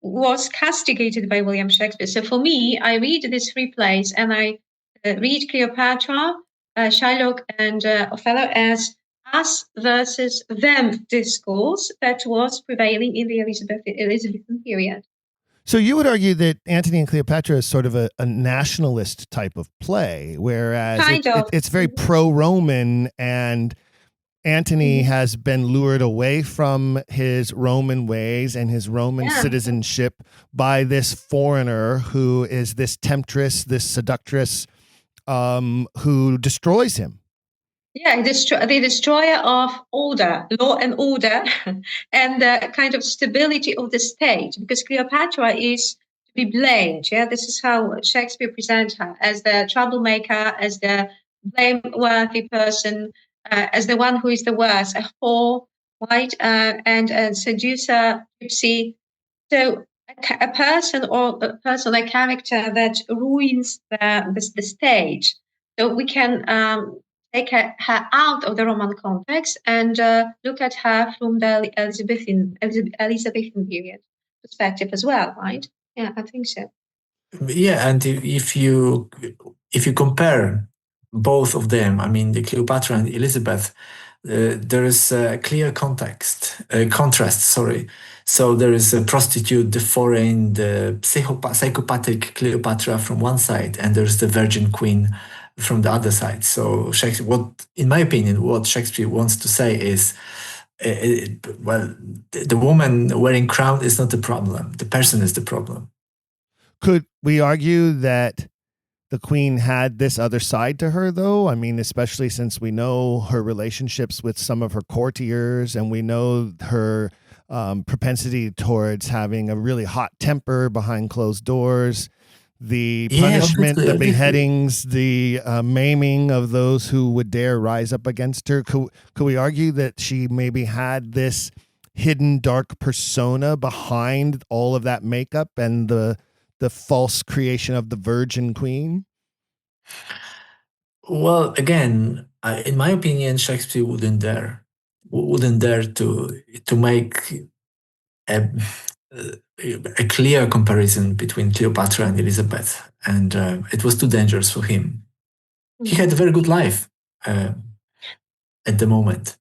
was castigated by William Shakespeare. So for me, I read these three plays, and I read Cleopatra, Shylock, and Othello as us versus them discourse that was prevailing in the Elizabethan period. So you would argue that Antony and Cleopatra is sort of a nationalist type of play, whereas it's very pro-Roman, and Antony has been lured away from his Roman ways and his Roman citizenship by this foreigner who is this temptress, this seductress, who destroys him. Yeah, the destroyer of order, law and order, and the kind of stability of the state, because Cleopatra is to be blamed. Yeah, this is how Shakespeare presents her, as the troublemaker, as the blameworthy person, as the one who is the worst, a whore, right, and a seducer, gypsy. So a person, a character that ruins the stage. So we can take her out of the Roman context and look at her from the Elizabethan period perspective as well, right? Yeah, I think so. Yeah, and if you compare both of them, I mean, the Cleopatra and Elizabeth, there is a clear contrast. Sorry. So there is a prostitute, the foreign, the psychopathic Cleopatra from one side, and there's the Virgin Queen from the other side. So Shakespeare, in my opinion, what Shakespeare wants to say is, well, the woman wearing crown is not the problem. The person is the problem. Could we argue that the queen had this other side to her, though? I mean, especially since we know her relationships with some of her courtiers, and we know her propensity towards having a really hot temper behind closed doors, the punishment, the beheadings, the maiming of those who would dare rise up against her. Could we argue that she maybe had this hidden dark persona behind all of that makeup and the false creation of the Virgin Queen? Well, again, in my opinion, Shakespeare wouldn't dare to make a clear comparison between Cleopatra and Elizabeth, and it was too dangerous for him. He had a very good life at the moment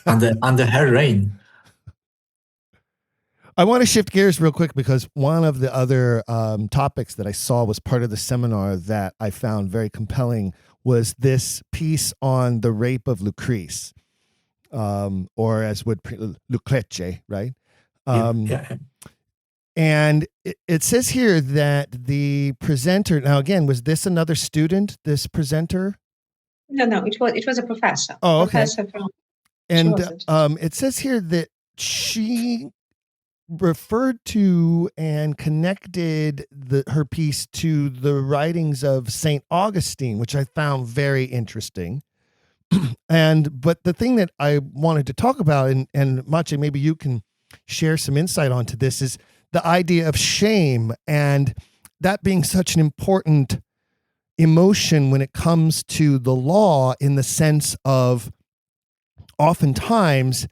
under her reign. I want to shift gears real quick because one of the other topics that I saw was part of the seminar that I found very compelling was this piece on the rape of Lucrece, or as would Lucrece, right? Yeah. And it says here that the presenter, now again, was this another student, this presenter? No, it was a professor. Oh, okay. Professor from, and it says here that she referred to and connected her piece to the writings of St. Augustine, which I found very interesting. But the thing that I wanted to talk about, and Maciej, maybe you can share some insight onto this, is the idea of shame, and that being such an important emotion when it comes to the law, in the sense of oftentimes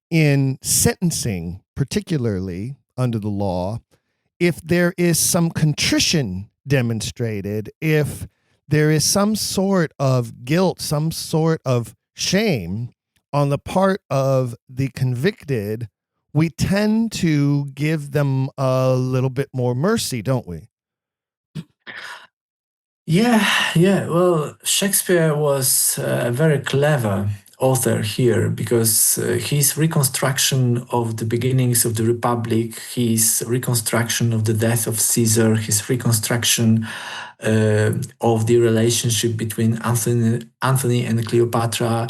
in sentencing, particularly under the law, if there is some contrition demonstrated, if there is some sort of guilt, some sort of shame on the part of the convicted, we tend to give them a little bit more mercy, don't we? Yeah. Well, Shakespeare was a very clever author here, because his reconstruction of the beginnings of the Republic, his reconstruction of the death of Caesar, his reconstruction of the relationship between Anthony and Cleopatra,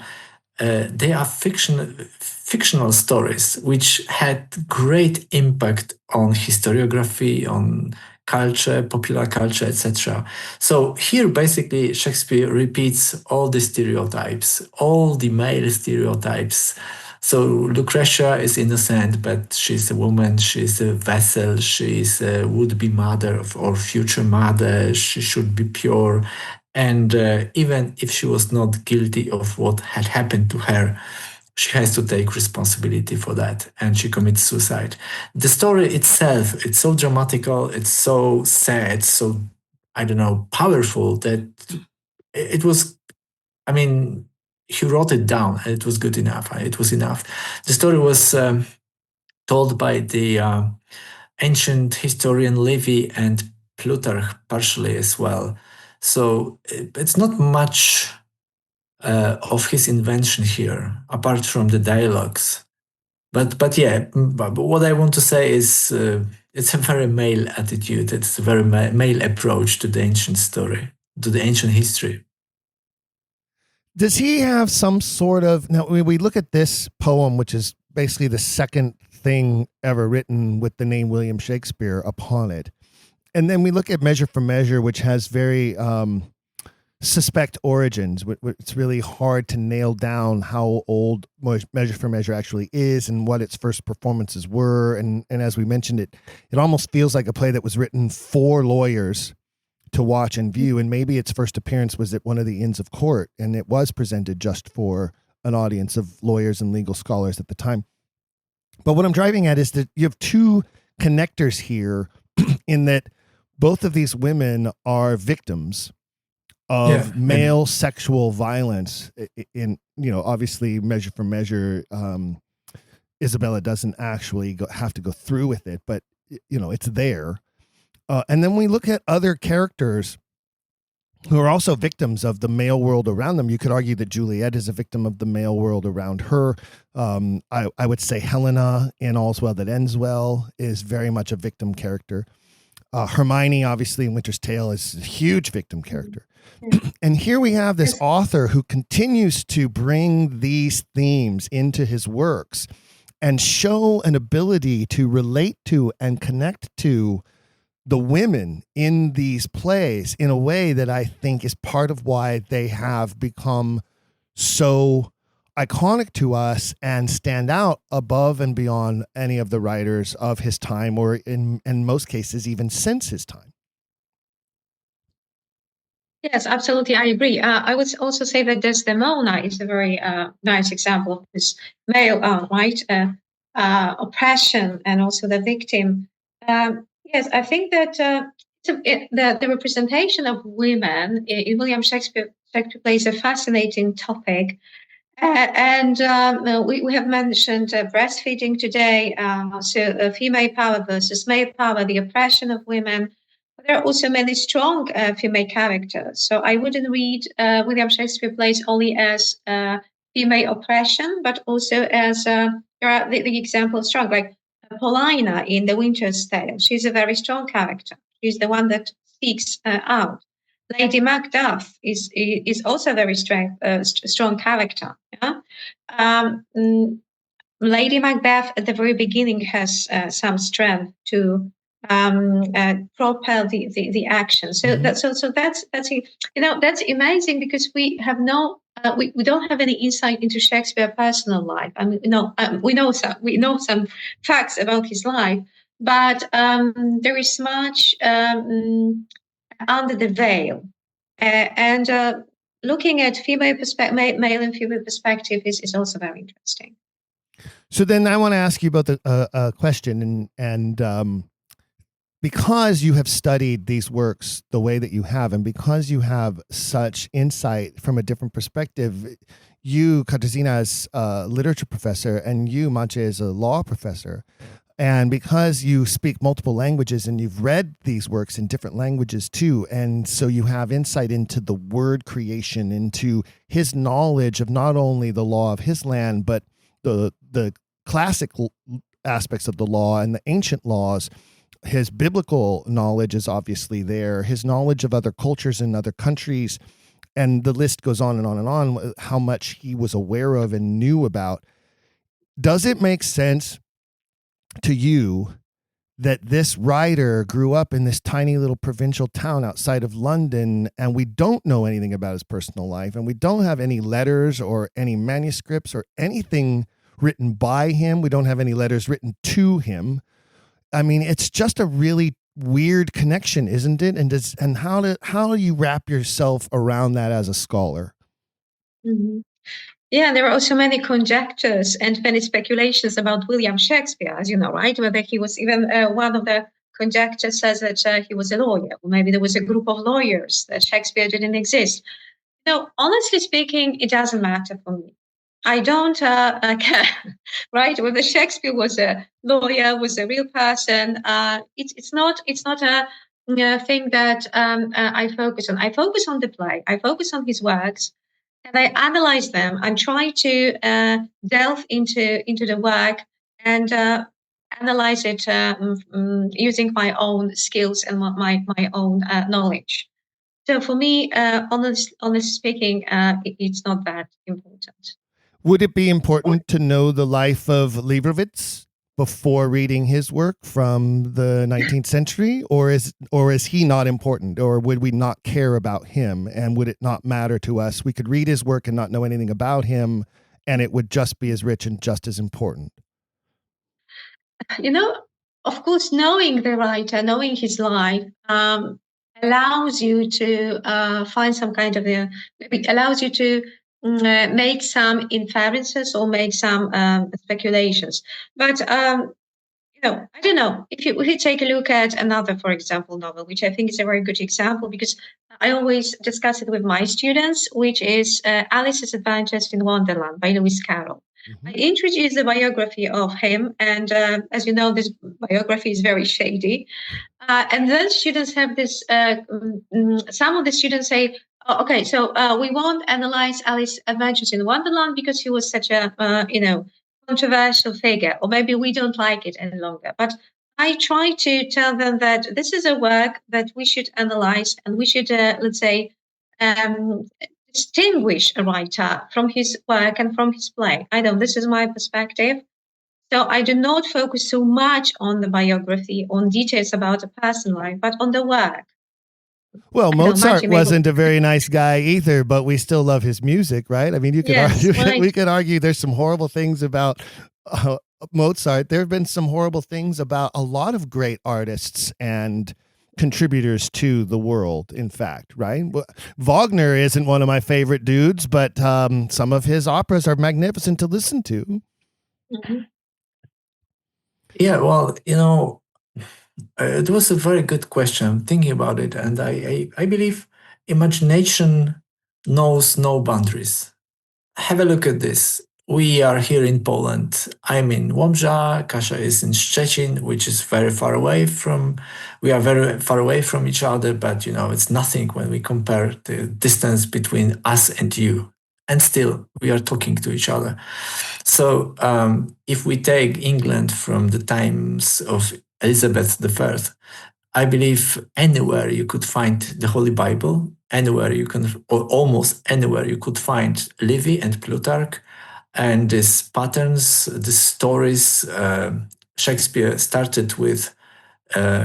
they are fictional stories which had great impact on historiography, on culture, popular culture, etc. So here, basically, Shakespeare repeats all the stereotypes, all the male stereotypes. So Lucretia is innocent, but she's a woman, she's a vessel, she's a would-be mother or future mother, she should be pure. And even if she was not guilty of what had happened to her, she has to take responsibility for that, and she commits suicide. The story itself, it's so dramatical, it's so sad, so, I don't know, powerful, that it was, I mean, he wrote it down, and it was good enough. It was enough. The story was told by the ancient historian Livy and Plutarch partially as well. So it's not much of his invention here, apart from the dialogues. But what I want to say is it's a very male attitude. It's a very male approach to the ancient story, to the ancient history. Does he have some sort of, now we look at this poem, which is basically the second thing ever written with the name William Shakespeare upon it. And then we look at Measure for Measure, which has very suspect origins. It's really hard to nail down how old Measure for Measure actually is and what its first performances were. And as we mentioned, it almost feels like a play that was written for lawyers to watch and view. And maybe its first appearance was at one of the Inns of Court, and it was presented just for an audience of lawyers and legal scholars at the time. But what I'm driving at is that you have two connectors here in that both of these women are victims of male sexual violence. In, obviously Measure for Measure, Isabella doesn't actually have to go through with it, but it's there. And then we look at other characters who are also victims of the male world around them. You could argue that Juliet is a victim of the male world around her. I would say Helena in All's Well That Ends Well is very much a victim character. Hermione, obviously, in Winter's Tale is a huge victim character. And here we have this author who continues to bring these themes into his works and show an ability to relate to and connect to the women in these plays in a way that I think is part of why they have become so iconic to us and stand out above and beyond any of the writers of his time, or in most cases, even since his time. Yes, absolutely. I agree. I would also say that Desdemona is a very nice example of this male, oppression and also the victim. Yes, I think that the representation of women in William Shakespeare plays a fascinating topic. And we have mentioned breastfeeding today, so female power versus male power, the oppression of women. But there are also many strong female characters. So I wouldn't read William Shakespeare plays only as female oppression, but also as there are the examples strong, like Paulina in The Winter's Tale. She's a very strong character. She's the one that speaks out. Lady Macduff is also a very strong character. Yeah? Lady Macbeth at the very beginning has some strength to propel the action. So that's amazing, because we have we don't have any insight into Shakespeare's personal life. I mean, we know some facts about his life, but there is much under the veil, and looking at male and female perspective is also very interesting. So then I want to ask you about the question, and because you have studied these works the way that you have, and because you have such insight from a different perspective, you, Katarzyna, as a literature professor, and you, Maciej, as a law professor, and because you speak multiple languages and you've read these works in different languages too, and so you have insight into the word creation, into his knowledge of not only the law of his land, but the classic aspects of the law and the ancient laws. His biblical knowledge is obviously there, his knowledge of other cultures and other countries, and the list goes on and on and on, how much he was aware of and knew about. Does it make sense to you that this writer grew up in this tiny little provincial town outside of London, and we don't know anything about his personal life, and we don't have any letters or any manuscripts or anything written by him? We don't have any letters written to him. I mean, it's just a really weird connection, isn't it? And how do you wrap yourself around that as a scholar? Mm-hmm. Yeah, there are also many conjectures and many speculations about William Shakespeare, as you know, right? Whether he was even one of the conjectures says that he was a lawyer, or maybe there was a group of lawyers, that Shakespeare didn't exist. No, honestly speaking, it doesn't matter for me. I don't care, right? Whether Shakespeare was a lawyer, was a real person, it's not a thing that I focus on. I focus on the play. I focus on his works, and I analyze them and try to delve into the work and analyze it using my own skills and my own knowledge. So for me, honestly speaking, it's not that important. Would it be important to know the life of Leibowitz before reading his work from the 19th century, or is he not important, or would we not care about him, and would it not matter to us? We could read his work and not know anything about him, and it would just be as rich and just as important. Of course, knowing the writer, knowing his life, and allows you to find some kind of maybe allows you to make some inferences or make some speculations. But I don't know if you take a look at another, for example, novel, which I think is a very good example because I always discuss it with my students, which is Alice's Adventures in Wonderland by Lewis Carroll. I introduced the biography of him, and as you know, this biography is very shady. And then students have this. Some of the students say, oh, "Okay, so we won't analyze Alice's Adventures in Wonderland because he was such a, controversial figure, or maybe we don't like it any longer." But I try to tell them that this is a work that we should analyze, and we should, let's say, distinguish a writer from his work and from his play. I know this is my perspective. So I do not focus so much on the biography, on details about a personal life, but on the work. Well, Mozart wasn't a very nice guy either, but we still love his music, right? I mean, you could argue, right. We could argue there's some horrible things about Mozart. There have been some horrible things about a lot of great artists and contributors to the world, in fact, right? Wagner isn't one of my favorite dudes, but some of his operas are magnificent to listen to. Mm-hmm. Yeah, well, it was a very good question. I'm thinking about it, and I believe imagination knows no boundaries. Have a look at this. We are here in Poland. I'm in Łomża. Kasia is in Szczecin, which is very far away from. We are very far away from each other, but it's nothing when we compare the distance between us and you. And still, we are talking to each other. So, if we take England from the times of Elizabeth I, I believe anywhere you could find the Holy Bible, anywhere you can, or almost anywhere you could find Livy and Plutarch, and these patterns, the stories Shakespeare started with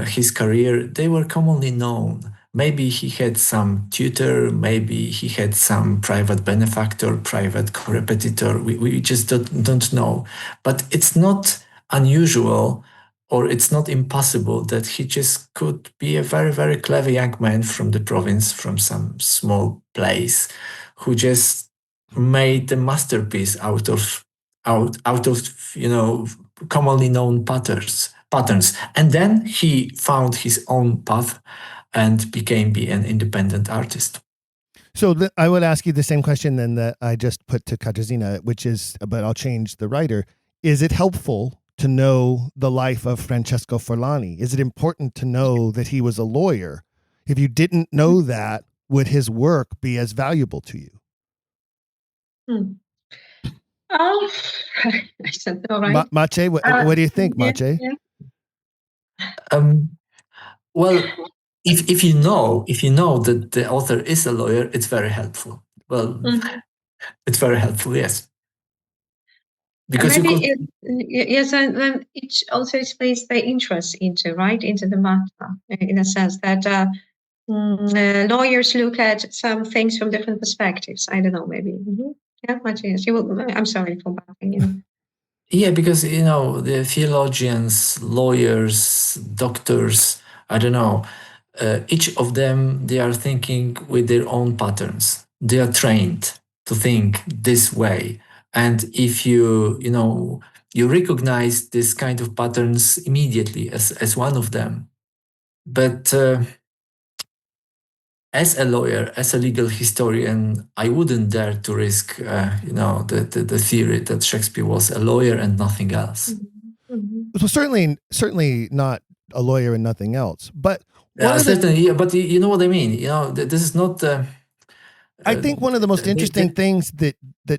his career, they were commonly known. Maybe he had some tutor, maybe he had some private benefactor, private co-repetitor. We just don't know. But it's not unusual, or it's not impossible that he just could be a very, very clever young man from the province, from some small place, who just made a masterpiece out of commonly known patterns. And then he found his own path and became an independent artist. So I would ask you the same question then that I just put to Katarzyna, which is, but I'll change the writer. Is it helpful to know the life of Francesco Forlani? Is it important to know that he was a lawyer? If you didn't know that, would his work be as valuable to you? Oh, I said all right. Maciej, what do you think, Maciej? Yeah. Well, if you know that the author is a lawyer, it's very helpful. Well, it's very helpful, yes. Because yes, and then it also explains their interest into the matter, in a sense that lawyers look at some things from different perspectives. I don't know, maybe. Mm-hmm. Yeah, Maciej, I'm sorry for backing in. Yeah, because the theologians, lawyers, doctors, I don't know, each of them, they are thinking with their own patterns. They are trained to think this way. And if you recognize this kind of patterns immediately as one of them. But as a lawyer, as a legal historian, I wouldn't dare to risk, the theory that Shakespeare was a lawyer and nothing else. So certainly not a lawyer and nothing else. But certainly, but you know what I mean. This is not. I think one of the most interesting things that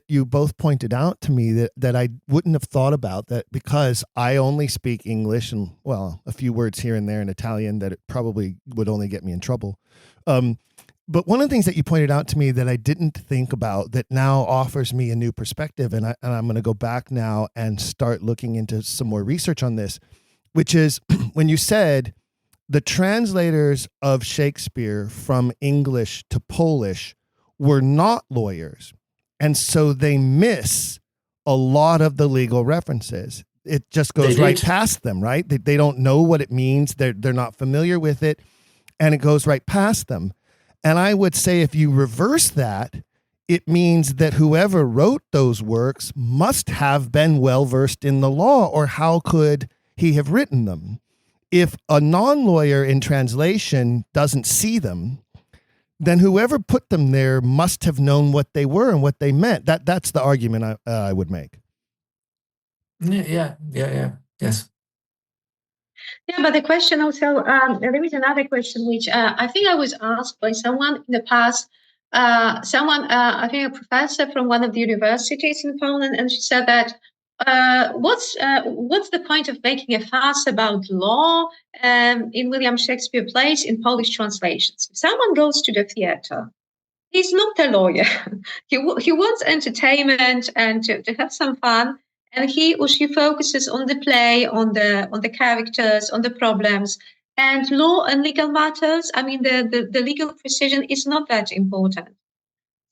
you both pointed out to me that I wouldn't have thought about, that because I only speak English and, well, a few words here and there in Italian, that it probably would only get me in trouble. But one of the things that you pointed out to me that I didn't think about that now offers me a new perspective, and I'm going to go back now and start looking into some more research on this, which is when you said the translators of Shakespeare from English to Polish were not lawyers, and so they miss a lot of the legal references. It just goes right past them, right? They don't know what it means. They're not familiar with it. and it goes right past them. And I would say if you reverse that, it means that whoever wrote those works must have been well-versed in the law, or how could he have written them? If a non-lawyer in translation doesn't see them, then whoever put them there must have known what they were and what they meant. That's the argument I would make. Yeah. Yes. Yeah, but the question also, there is another question which I think I was asked by someone in the past. I think a professor from one of the universities in Poland, and she said that what's the point of making a fuss about law in William Shakespeare plays in Polish translations? If someone goes to the theater, he's not a lawyer. he wants entertainment and to have some fun. And he or she focuses on the play, on the characters, on the problems, and law and legal matters. I mean, the legal precision is not that important.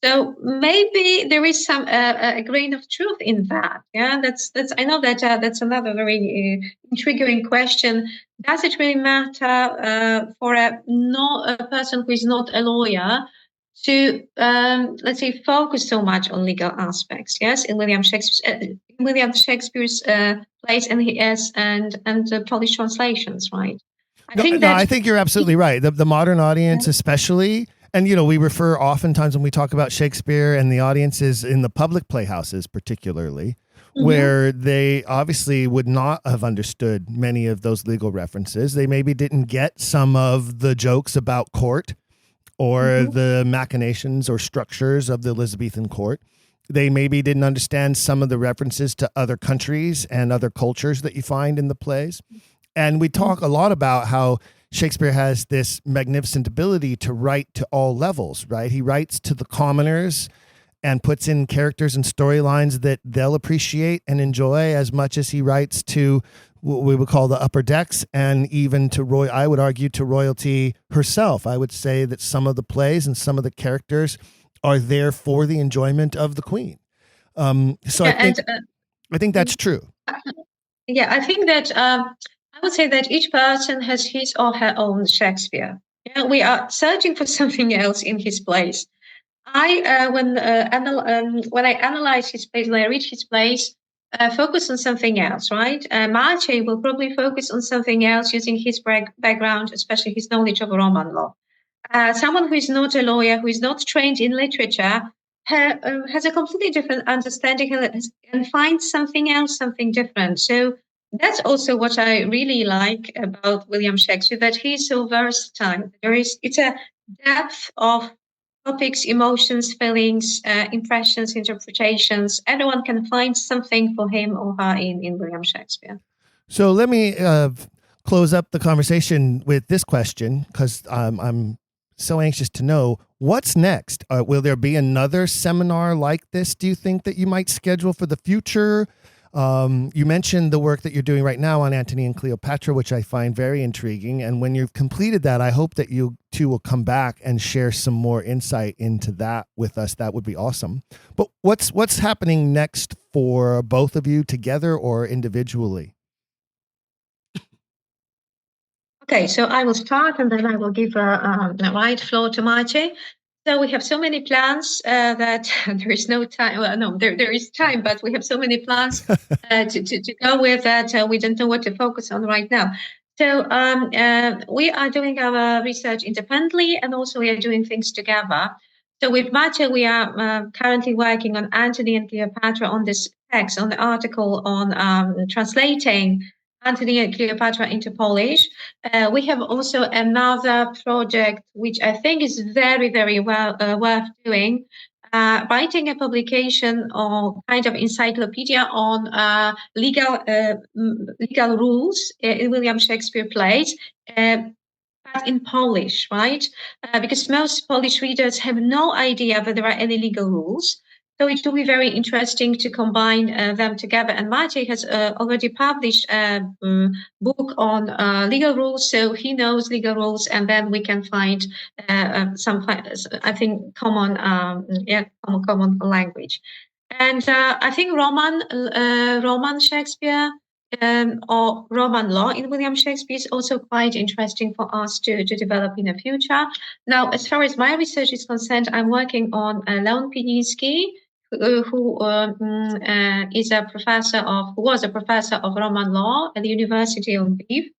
So maybe there is some a grain of truth in that. Yeah, that's. I know that that's another very intriguing question. Does it really matter for a person who is not a lawyer to let's say focus so much on legal aspects? Yes, in William Shakespeare's plays and the Polish translations, right? I think you're absolutely right. The modern audience, especially. And, we refer oftentimes when we talk about Shakespeare and the audiences in the public playhouses, particularly, where they obviously would not have understood many of those legal references. They maybe didn't get some of the jokes about court or the machinations or structures of the Elizabethan court. They maybe didn't understand some of the references to other countries and other cultures that you find in the plays. And we talk a lot about how Shakespeare has this magnificent ability to write to all levels, right? He writes to the commoners and puts in characters and storylines that they'll appreciate and enjoy as much as he writes to what we would call the upper decks, and even to I would argue to royalty herself. I would say that some of the plays and some of the characters are there for the enjoyment of the Queen. I think that's true. Yeah, I think that I would say that each person has his or her own Shakespeare. Yeah, we are searching for something else in his plays. When I analyze his plays, when I read his plays, focus on something else, right? Maciej will probably focus on something else using his background, especially his knowledge of Roman law. Someone who is not a lawyer, who is not trained in literature, has a completely different understanding and finds something else, something different. So that's also what I really like about William Shakespeare, that he's so versatile. It's a depth of topics, emotions, feelings, impressions, interpretations. Everyone can find something for him or her in William Shakespeare. So let me close up the conversation with this question, because I'm so anxious to know what's next. Will there be another seminar like this, do you think, that you might schedule for the future? You mentioned the work that you're doing right now on Antony and Cleopatra, which I find very intriguing. And when you've completed that, I hope that you two will come back and share some more insight into that with us. That would be awesome. But what's happening next for both of you, together or individually? Okay, so I will start and then I will give the right floor to Maciej. So we have so many plans that there is no time. Well, no, there is time, but we have so many plans to go with that we don't know what to focus on right now. So we are doing our research independently, and also we are doing things together. So with Maciej, we are currently working on Antony and Cleopatra, on this text, on the article on translating Antony and Cleopatra into Polish. We have also another project, which I think is very, very well worth doing, writing a publication or kind of encyclopedia on legal rules in William Shakespeare plays, but in Polish, right? Because most Polish readers have no idea that there are any legal rules. So it will be very interesting to combine them together. And Maciej has already published a book on legal rules, so he knows legal rules, and then we can find some, I think, common language. And I think Roman Shakespeare or Roman law in William Shakespeare is also quite interesting for us to develop in the future. Now, as far as my research is concerned, I'm working on Leon Piniński, who was a professor of Roman law at the University of Lviv,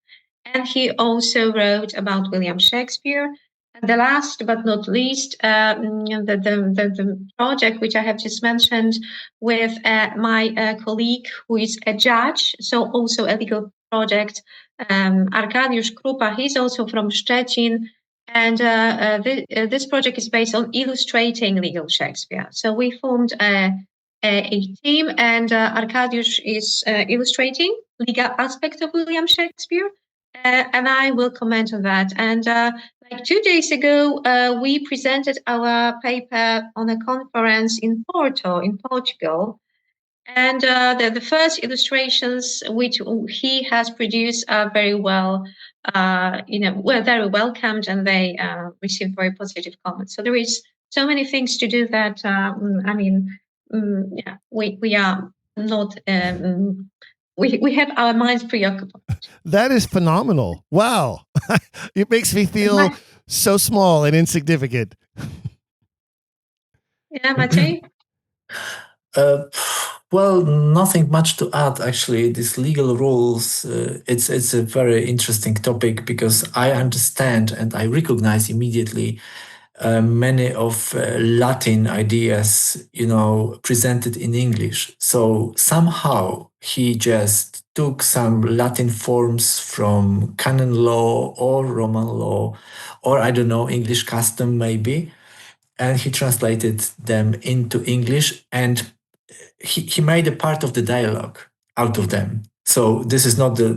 and he also wrote about William Shakespeare. And the last but not least, the project which I have just mentioned with my colleague who is a judge, so also a legal project, Arkadiusz Krupa. He's also from Szczecin. And this project is based on illustrating legal Shakespeare. So we formed a team, and Arkadiusz is illustrating legal aspects of William Shakespeare, and I will comment on that. And like 2 days ago, we presented our paper on a conference in Porto, in Portugal. And the first illustrations which he has produced are very well, were very welcomed, and they received very positive comments. So there is so many things to do that, we are not, we have our minds preoccupied. That is phenomenal. Wow. It makes me feel so small and insignificant. Yeah, Maciej? Well, nothing much to add, actually. These legal rules, it's a very interesting topic, because I understand and I recognize immediately many of Latin ideas, presented in English. So somehow he just took some Latin forms from canon law or Roman law, or I don't know, English custom maybe, and he translated them into English, and he made a part of the dialogue out of them. So this is not the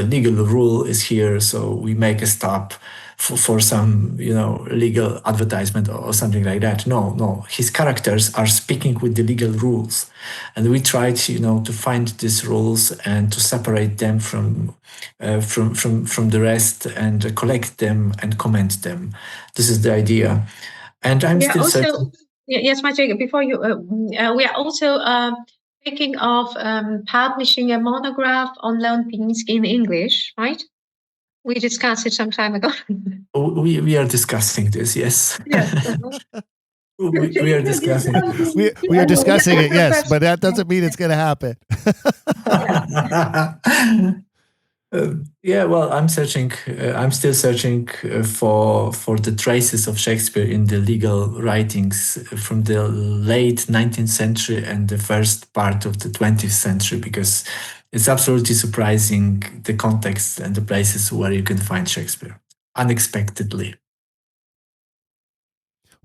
legal rule is here, so we make a stop for some, legal advertisement or something like that. No. His characters are speaking with the legal rules. And we tried, to find these rules and to separate them from the rest, and collect them and comment them. This is the idea. And I'm still certain. Yes, Maciej, before you, we are also thinking of publishing a monograph on Leon Piniński in English, right? We discussed it some time ago. We are discussing this, yes. Yes. we are discussing it. We are discussing it, yes, but that doesn't mean it's going to happen. Well, I'm still searching for the traces of Shakespeare in the legal writings from the late 19th century and the first part of the 20th century, because it's absolutely surprising, the context and the places where you can find Shakespeare unexpectedly.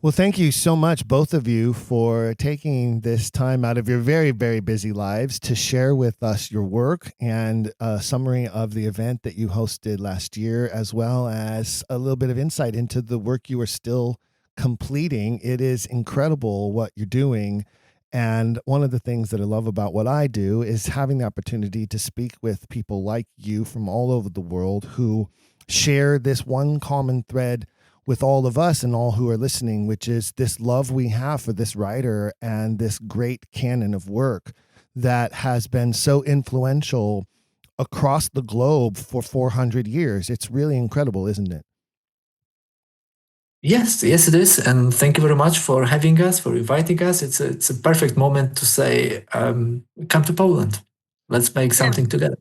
Well, thank you so much, both of you, for taking this time out of your very, very busy lives to share with us your work and a summary of the event that you hosted last year, as well as a little bit of insight into the work you are still completing. It is incredible what you're doing. And one of the things that I love about what I do is having the opportunity to speak with people like you from all over the world who share this one common thread with all of us and all who are listening, which is this love we have for this writer and this great canon of work that has been so influential across the globe for 400 years. It's really incredible, isn't it? Yes, it is. And thank you very much for having us, for inviting us. It's a perfect moment to say, come to Poland. Let's make something together.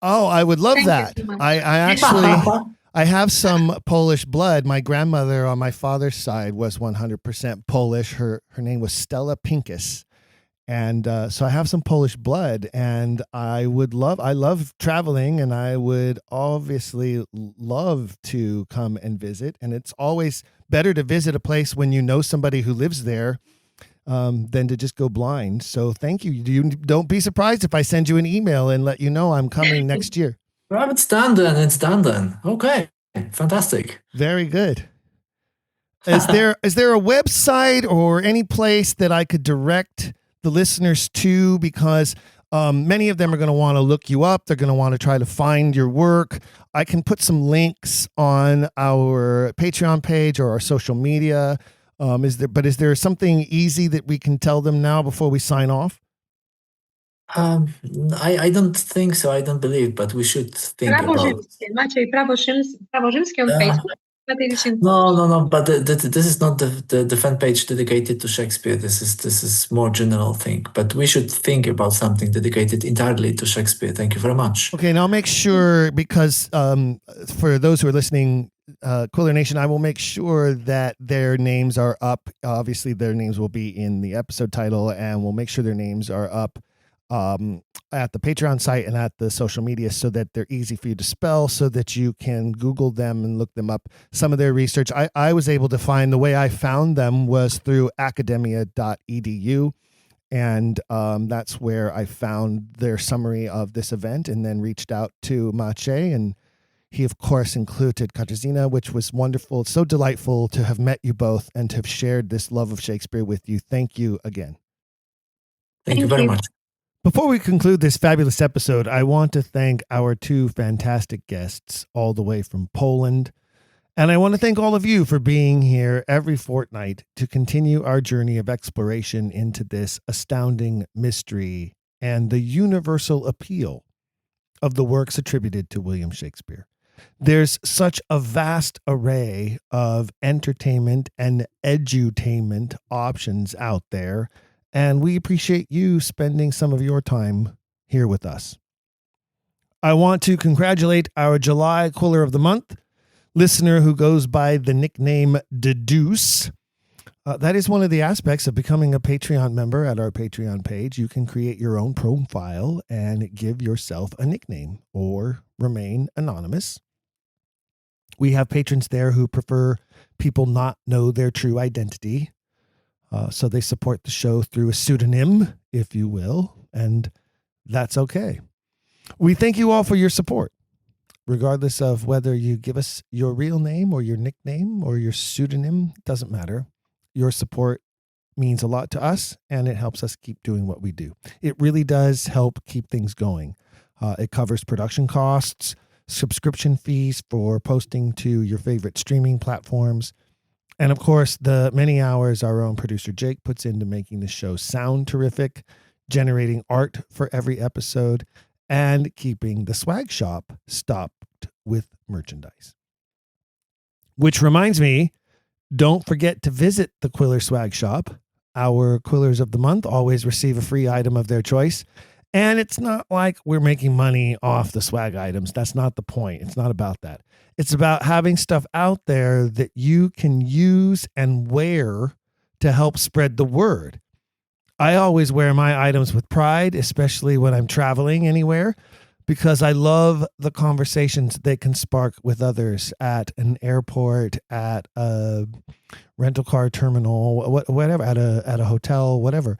Oh, I would love that. I actually... I have some Polish blood. My grandmother on my father's side was 100% Polish. Her name was Stella Pinkus. And so I have some Polish blood, and I love traveling, and I would obviously love to come and visit. And it's always better to visit a place when you know somebody who lives there than to just go blind. So thank you. You don't be surprised if I send you an email and let you know I'm coming next year. Well, it's done then. Okay, fantastic. Very good. Is there a website or any place that I could direct the listeners to? Because many of them are going to want to look you up. They're going to want to try to find your work. I can put some links on our Patreon page or our social media. Is there something easy that we can tell them now before we sign off? Um, I don't think so. I don't believe, but we should think Prawo about. rzymskie. Maciej, prawo rzymskie on Uh, Facebook. But it is in no. But this is not the fan page dedicated to Shakespeare. This is more general thing. But we should think about something dedicated entirely to Shakespeare. Thank you very much. Okay, and I'll make sure, because for those who are listening, Quiller Nation, I will make sure that their names are up. Obviously, their names will be in the episode title, and we'll make sure their names are up at the Patreon site and at the social media, so that they're easy for you to spell, so that you can Google them and look them up. Some of their research, I was able to find, the way I found them was through academia.edu. And that's where I found their summary of this event, and then reached out to Maciej, and he, of course, included Katarzyna, which was wonderful. It's so delightful to have met you both and to have shared this love of Shakespeare with you. Thank you again. Thank you very much. Before we conclude this fabulous episode, I want to thank our two fantastic guests all the way from Poland. And I want to thank all of you for being here every fortnight to continue our journey of exploration into this astounding mystery and the universal appeal of the works attributed to William Shakespeare. There's such a vast array of entertainment and edutainment options out there, and we appreciate you spending some of your time here with us. I want to congratulate our July Quiller of the Month listener who goes by the nickname Deduce. That is one of the aspects of becoming a Patreon member at our Patreon page. You can create your own profile and give yourself a nickname or remain anonymous. We have patrons there who prefer people not know their true identity. So they support the show through a pseudonym, if you will, and that's okay. We thank you all for your support. Regardless of whether you give us your real name or your nickname or your pseudonym, doesn't matter. Your support means a lot to us, and it helps us keep doing what we do. It really does help keep things going. It covers production costs, subscription fees for posting to your favorite streaming platforms, and of course, the many hours our own producer Jake puts into making the show sound terrific, generating art for every episode, and keeping the swag shop stocked with merchandise. Which reminds me, don't forget to visit the Quiller Swag Shop. Our Quillers of the Month always receive a free item of their choice. And it's not like we're making money off the swag items. That's not the point. It's not about that. It's about having stuff out there that you can use and wear to help spread the word. I always wear my items with pride, especially when I'm traveling anywhere, because I love the conversations they can spark with others at an airport, at a rental car terminal, whatever, at a hotel, whatever.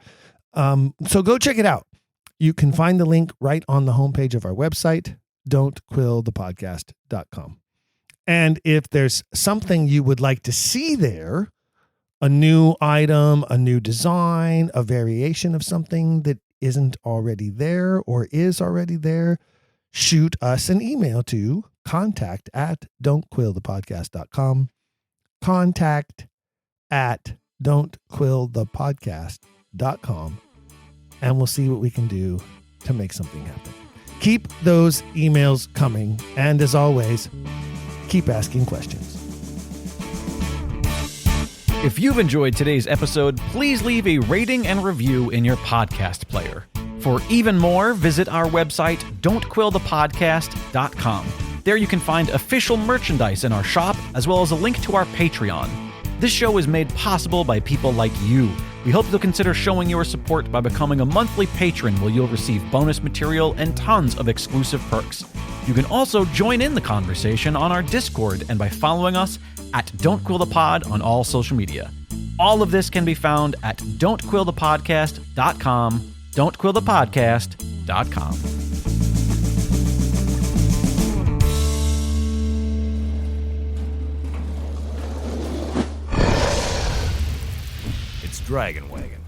So go check it out. You can find the link right on the homepage of our website, don'tquillthepodcast.com. And if there's something you would like to see there, a new item, a new design, a variation of something that isn't already there or is already there, shoot us an email to contact@don'tquillthepodcast.com, contact@don'tquillthepodcast.com, and we'll see what we can do to make something happen. Keep those emails coming, and as always, keep asking questions. If you've enjoyed today's episode, please leave a rating and review in your podcast player. For even more, visit our website, don'tquillthepodcast.com. There you can find official merchandise in our shop, as well as a link to our Patreon. This show is made possible by people like you. We hope you'll consider showing your support by becoming a monthly patron, where you'll receive bonus material and tons of exclusive perks. You can also join in the conversation on our Discord and by following us at Don't Quill the Pod on all social media. All of this can be found at don'tquillthepodcast.com, don'tquillthepodcast.com. It's Dragon Wagon.